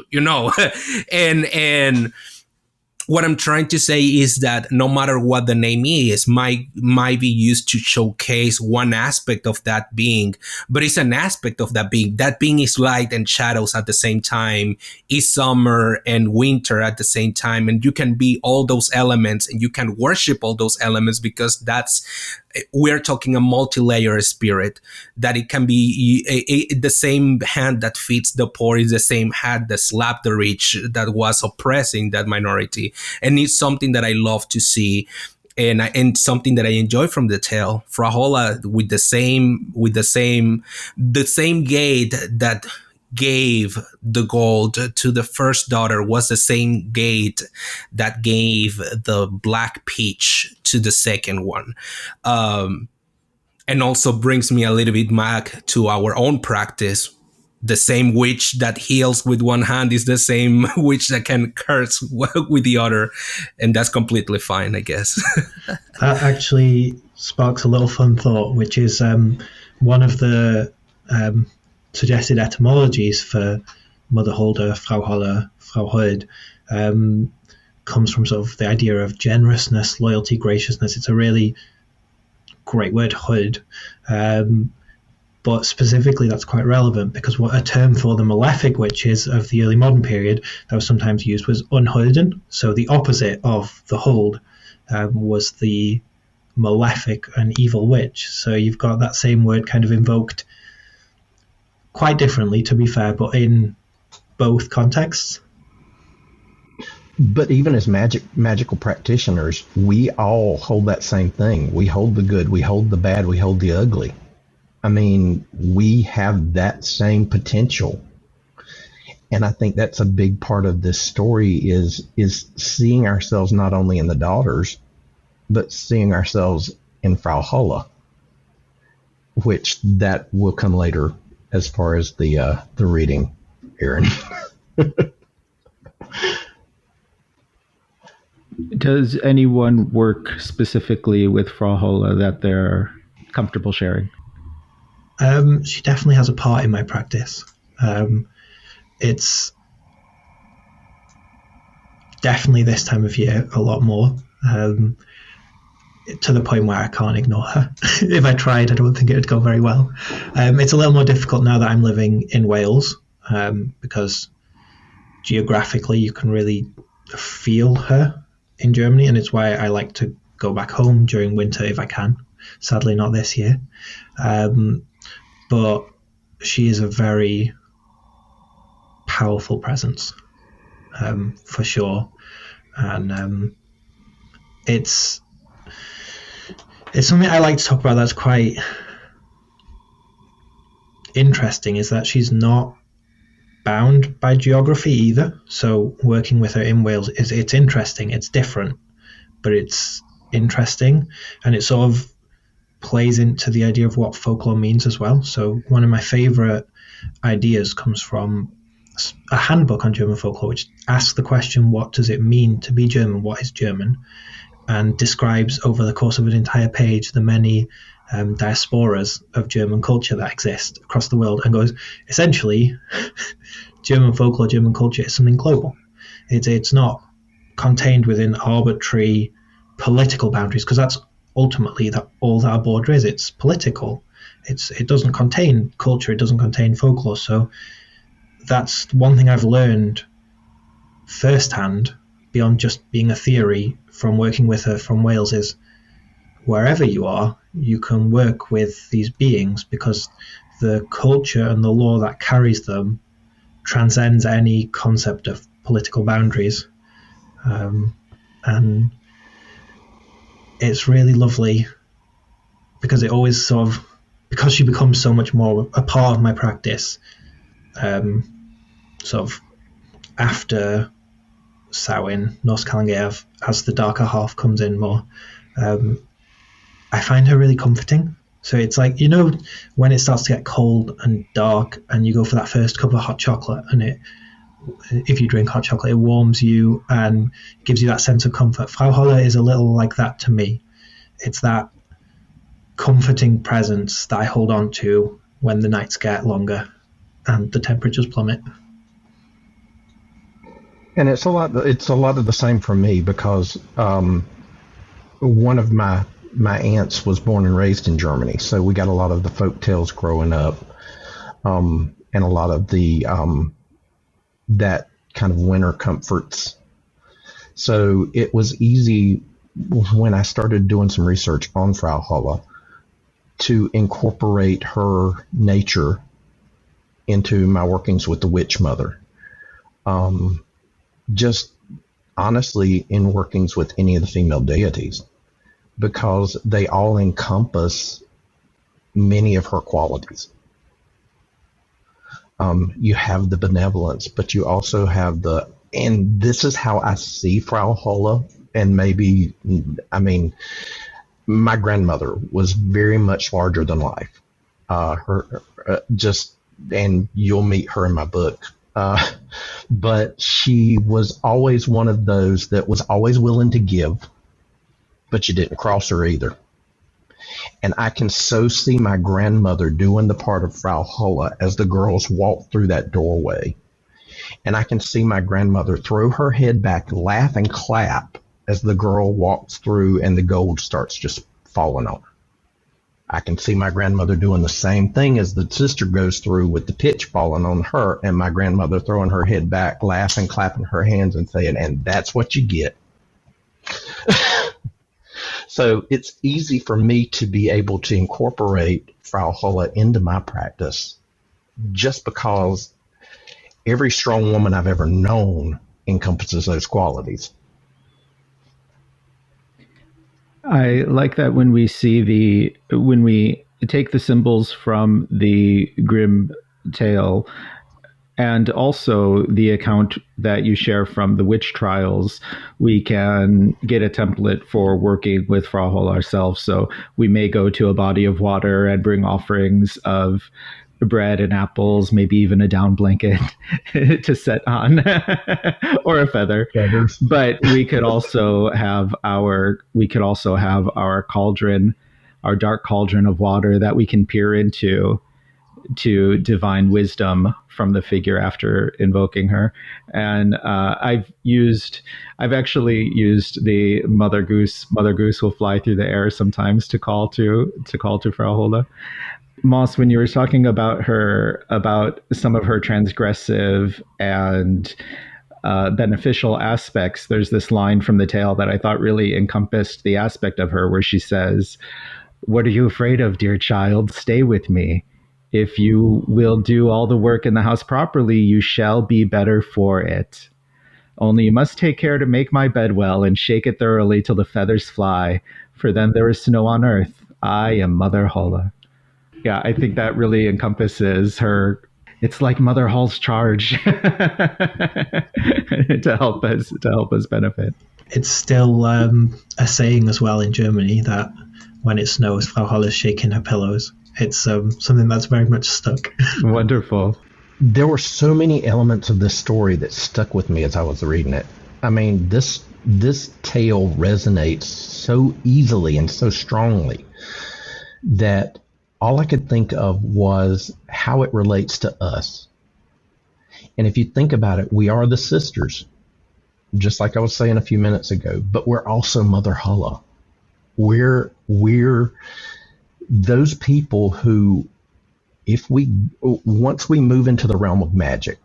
[SPEAKER 11] and what I'm trying to say is that no matter what the name is, might be used to showcase one aspect of that being, but it's an aspect of that being. That being is light and shadows at the same time, is summer and winter at the same time, and you can be all those elements and you can worship all those elements, because we're talking a multi-layer spirit, that it can be the same hand that feeds the poor is the same hand that slapped the rich, that was oppressing that minority. And it's something that I love to see, and something that I enjoy from the tale. Frau Hulda, with the same gate that gave the gold to the first daughter was the same gate that gave the black peach to the second one. And also brings me a little bit back to our own practice. The same witch that heals with one hand is the same witch that can curse with the other. And that's completely fine, I guess.
[SPEAKER 10] That actually sparks a little fun thought, which is one of the suggested etymologies for Mother Hulda, Frau Hulda, Frau Huld, comes from sort of the idea of generousness, loyalty, graciousness. It's a really great word, Huld. But specifically, that's quite relevant because what a term for the malefic witches of the early modern period that was sometimes used was unholden. So the opposite of the Huld was the malefic and evil witch. So you've got that same word kind of invoked quite differently, to be fair, but in both contexts.
[SPEAKER 12] But even as magical practitioners, we all hold that same thing. We hold the good, we hold the bad, we hold the ugly. I mean, we have that same potential. And I think that's a big part of this story is seeing ourselves not only in the daughters, but seeing ourselves in Frau Hulda, which that will come later as far as the reading, Aaron.
[SPEAKER 9] Does anyone work specifically with Frau Hulda that they're comfortable sharing?
[SPEAKER 10] She definitely has a part in my practice. It's definitely this time of year a lot more, to the point where I can't ignore her. If I tried, I don't think it would go very well. It's a little more difficult now that I'm living in Wales, because geographically you can really feel her in Germany, and it's why I like to go back home during winter if I can. Sadly, not this year. But she is a very powerful presence, for sure. And it's something I like to talk about that's quite interesting, is that she's not bound by geography either. So working with her in Wales, it's interesting, it's different, but it's interesting, and it sort of plays into the idea of what folklore means as well. So one of my favorite ideas comes from a handbook on German folklore, which asks the question, what does it mean to be German? What is German? And describes over the course of an entire page the many diasporas of German culture that exist across the world, and goes, essentially, German folklore, German culture is something global. It's not contained within arbitrary political boundaries, because that's ultimately that all that a border is. It's political. It doesn't contain culture. It doesn't contain folklore. So that's one thing I've learned firsthand, beyond just being a theory from working with her from Wales, is wherever you are, you can work with these beings because the culture and the law that carries them transcends any concept of political boundaries. And it's really lovely because it always because she becomes so much more a part of my practice, sort of after Samhain, Nos Calangaeaf, as the darker half comes in more, I find her really comforting. So it's like, when it starts to get cold and dark and you go for that first cup of hot chocolate, and if you drink hot chocolate, it warms you and gives you that sense of comfort. Frau Holle is a little like that to me. It's that comforting presence that I hold on to when the nights get longer and the temperatures plummet.
[SPEAKER 12] And it's a lot of the same for me because one of my aunts was born and raised in Germany, so we got a lot of the folk tales growing up, and a lot of the that kind of winter comforts. So it was easy when I started doing some research on Frau Holle to incorporate her nature into my workings with the Witch Mother. Just honestly in workings with any of the female deities, because they all encompass many of her qualities. You have the benevolence, but you also have and this is how I see Frau Holle, and maybe, my grandmother was very much larger than life. And you'll meet her in my book. But she was always one of those that was always willing to give, but you didn't cross her either. And I can so see my grandmother doing the part of Frau Holle as the girls walk through that doorway. And I can see my grandmother throw her head back, laugh and clap as the girl walks through and the gold starts just falling on her. I can see my grandmother doing the same thing as the sister goes through with the pitch falling on her, and my grandmother throwing her head back, laughing, clapping her hands and saying, and that's what you get. So it's easy for me to be able to incorporate Frau Holle into my practice just because every strong woman I've ever known encompasses those qualities.
[SPEAKER 9] I like that when we take the symbols from the Grimm tale and also the account that you share from the witch trials, we can get a template for working with Frau Holle ourselves. So we may go to a body of water and bring offerings of bread and apples, maybe even a down blanket to set on or a feather.
[SPEAKER 12] Feathers.
[SPEAKER 9] But we could also have our cauldron, our dark cauldron of water that we can peer into to divine wisdom from the figure after invoking her. And I've actually used the Mother Goose. Mother Goose will fly through the air sometimes to call to Frau Holle. Moss, when you were talking about some of her transgressive and beneficial aspects, there's this line from the tale that I thought really encompassed the aspect of her where she says, "What are you afraid of, dear child? Stay with me. If you will do all the work in the house properly, you shall be better for it. Only you must take care to make my bed well and shake it thoroughly till the feathers fly, for then there is snow on earth. I am Mother Holle." Yeah, I think that really encompasses her. It's like Mother Hull's charge to help us benefit.
[SPEAKER 10] It's still a saying as well in Germany that when it snows, Frau Holle is shaking her pillows. It's something that's very much stuck.
[SPEAKER 9] Wonderful.
[SPEAKER 12] There were so many elements of this story that stuck with me as I was reading it. I mean, this tale resonates so easily and so strongly that all I could think of was how it relates to us. And if you think about it, we are the sisters, just like I was saying a few minutes ago, but we're also Mother Holle. We're those people who, once we move into the realm of magic,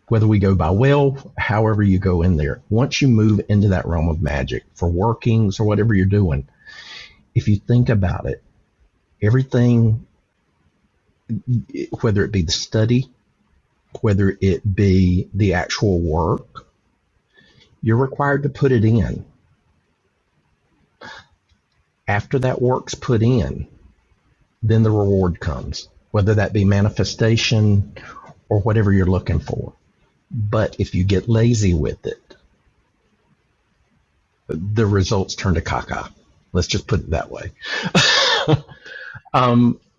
[SPEAKER 12] whether we go by will, however you go in there. Once you move into that realm of magic for workings or whatever you're doing, if you think about it, everything, whether it be the study, whether it be the actual work, you're required to put it in. After that work's put in, then the reward comes, whether that be manifestation or whatever you're looking for. But if you get lazy with it, the results turn to caca. Let's just put it that way.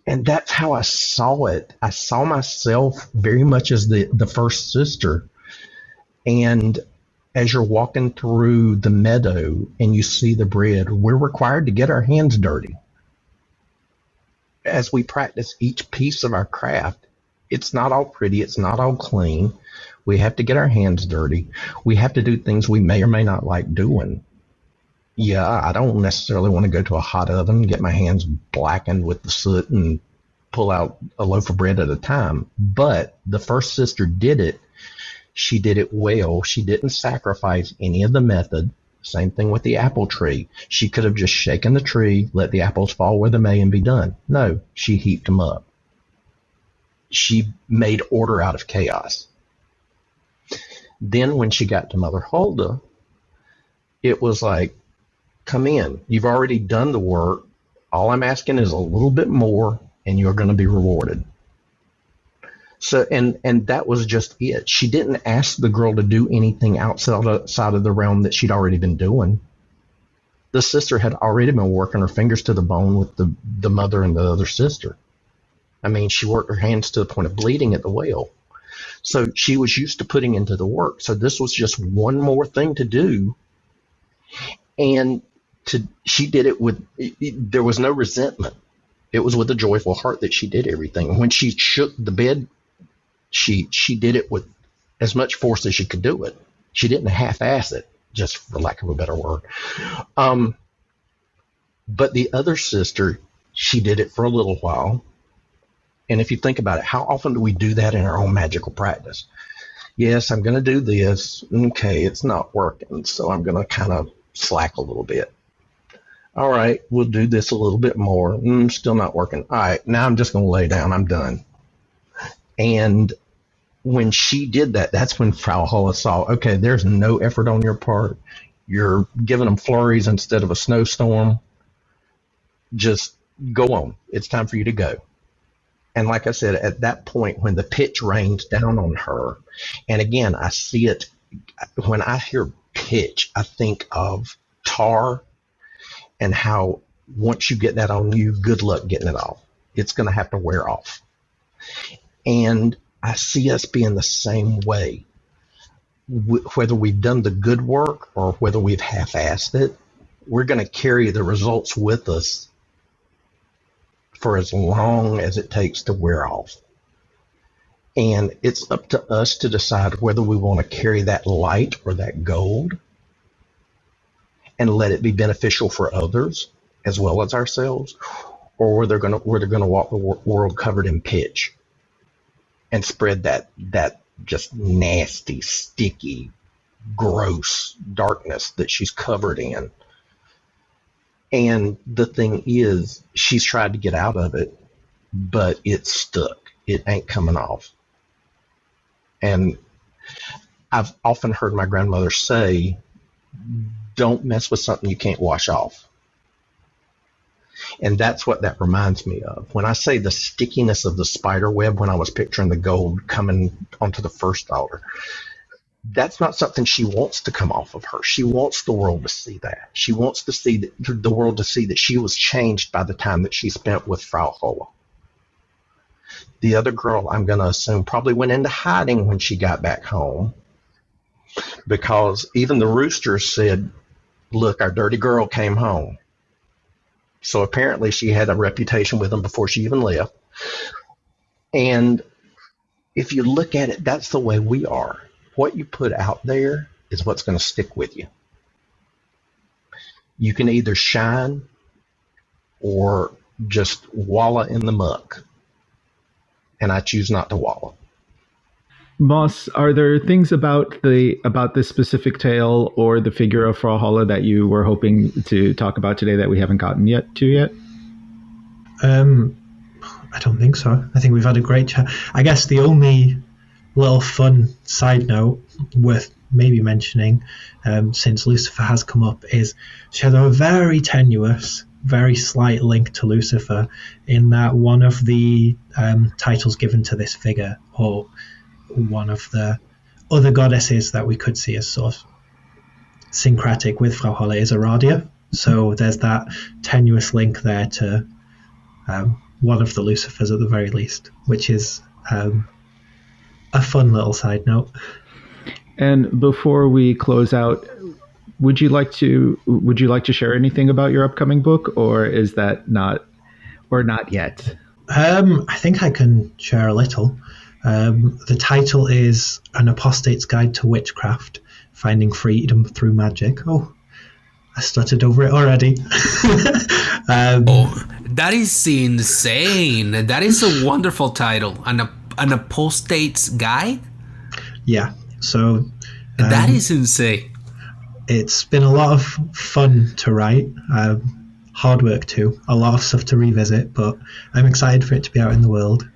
[SPEAKER 12] And that's how I saw it. I saw myself very much as the first sister. And as you're walking through the meadow and you see the bread, we're required to get our hands dirty. As we practice each piece of our craft, it's not all pretty, it's not all clean. We have to get our hands dirty. We have to do things we may or may not like doing. Yeah, I don't necessarily want to go to a hot oven and get my hands blackened with the soot and pull out a loaf of bread at a time. But the first sister did it. She did it well. She didn't sacrifice any of the method. Same thing with the apple tree. She could have just shaken the tree, let the apples fall where they may, and be done. No, she heaped them up. She made order out of chaos. Then when she got to Mother Hulda, it was like, come in. You've already done the work. All I'm asking is a little bit more, and you're going to be rewarded. So, and that was just it. She didn't ask the girl to do anything outside of the realm that she'd already been doing. The sister had already been working her fingers to the bone with the mother and the other sister. I mean, she worked her hands to the point of bleeding at the well. So she was used to putting into the work. So this was just one more thing to do. And she did it with, there was no resentment. It was with a joyful heart that she did everything. When she shook the bed, she did it with as much force as she could do it. She didn't half-ass it, just for lack of a better word. But the other sister, she did it for a little while. And if you think about it, how often do we do that in our own magical practice? Yes, I'm going to do this. Okay, it's not working, so I'm going to kind of slack a little bit. All right, we'll do this a little bit more. Still not working. All right, now I'm just going to lay down. I'm done. And when she did that, that's when Frau Hulda saw, okay, there's no effort on your part. You're giving them flurries instead of a snowstorm. Just go on. It's time for you to go. And like I said, at that point, when the pitch rains down on her, and again, I see it, when I hear pitch, I think of tar and how once you get that on you, good luck getting it off. It's going to have to wear off. And I see us being the same way. Whether we've done the good work or whether we've half-assed it, we're going to carry the results with us for as long as it takes to wear off. And it's up to us to decide whether we want to carry that light or that gold and let it be beneficial for others as well as ourselves, or whether they're going to walk the world covered in pitch and spread that just nasty, sticky, gross darkness that she's covered in. And the thing is, she's tried to get out of it, but it's stuck. It ain't coming off. And I've often heard my grandmother say, don't mess with something you can't wash off. And that's what that reminds me of. When I say the stickiness of the spider web, when I was picturing the gold coming onto the first altar, that's not something she wants to come off of her. She wants the world to see that. She wants to see the world to see that she was changed by the time that she spent with Frau Hulda. The other girl, I'm going to assume, probably went into hiding when she got back home, because even the roosters said, look, our dirty girl came home. So apparently she had a reputation with them before she even left. And if you look at it, that's the way we are. What you put out there is what's going to stick with you. You can either shine or just wallow in the muck. And I choose not to wallow.
[SPEAKER 9] Moss, are there things about this specific tale or the figure of Frau Holle that you were hoping to talk about today that we haven't gotten yet?
[SPEAKER 10] I don't think so. I think we've had a great chat. I guess the only little fun side note worth maybe mentioning, since Lucifer has come up, is she has a very tenuous, very slight link to Lucifer in that one of the titles given to this figure, or one of the other goddesses that we could see as sort of syncretic with Frau Holle, is Aradia. So there's that tenuous link there to one of the Lucifers at the very least, which is a fun little side note.
[SPEAKER 9] And before we close out, would you like to share anything about your upcoming book, or is that not yet?
[SPEAKER 10] I think I can share a little. The title is An Apostate's Guide to Witchcraft, Finding Freedom Through Magic. Oh, I stuttered over it already.
[SPEAKER 11] That is insane. That is a wonderful title. An Apostate's Guide?
[SPEAKER 10] Yeah. So
[SPEAKER 11] that is insane.
[SPEAKER 10] It's been a lot of fun to write. Hard work too. A lot of stuff to revisit, but I'm excited for it to be out in the world.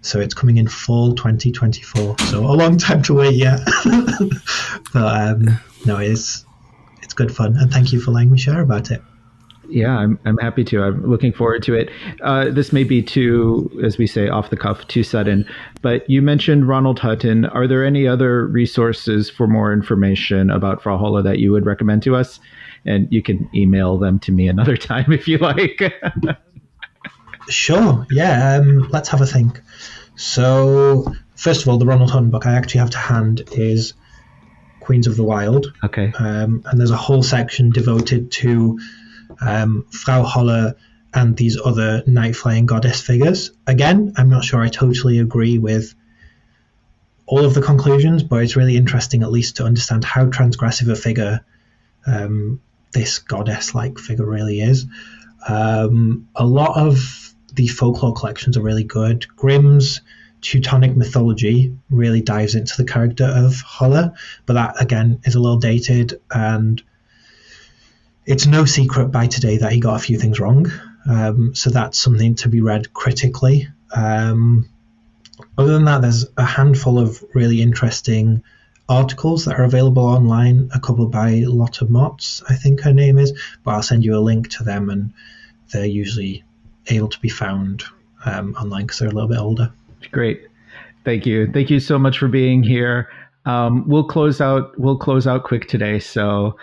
[SPEAKER 10] So it's coming in fall 2024. So a long time to wait yet. But no, it's good fun, and thank you for letting me share about it.
[SPEAKER 9] Yeah, I'm happy to. I'm looking forward to it. This may be too, as we say, off the cuff, too sudden, but you mentioned Ronald Hutton. Are there any other resources for more information about Frau Holle that you would recommend to us? And you can email them to me another time if you like.
[SPEAKER 10] Sure. Yeah. Let's have a think. So, first of all, the Ronald Hutton book I actually have to hand is Queens of the Wild.
[SPEAKER 9] Okay.
[SPEAKER 10] And there's a whole section devoted to Frau Holle and these other night-flying goddess figures. Again, I'm not sure I totally agree with all of the conclusions, but it's really interesting at least to understand how transgressive a figure this goddess-like figure really is. A lot of the folklore collections are really good. Grimm's Teutonic mythology really dives into the character of Holle, but that, again, is a little dated, and it's no secret by today that he got a few things wrong. So that's something to be read critically. Other than that, there's a handful of really interesting articles that are available online, a couple by Lotta Motz, I think her name is, but I'll send you a link to them, and they're usually able to be found online because they're a little bit older. Great.
[SPEAKER 9] Thank you. Thank you so much for being here. We'll close out quick today. So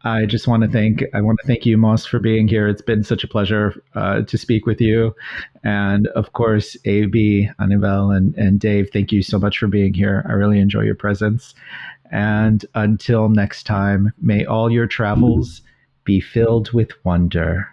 [SPEAKER 9] I want to thank you, Moss, for being here. It's been such a pleasure to speak with you. And of course, AB, Annabelle, and Dave, thank you so much for being here. I really enjoy your presence. And until next time, may all your travels be filled with wonder.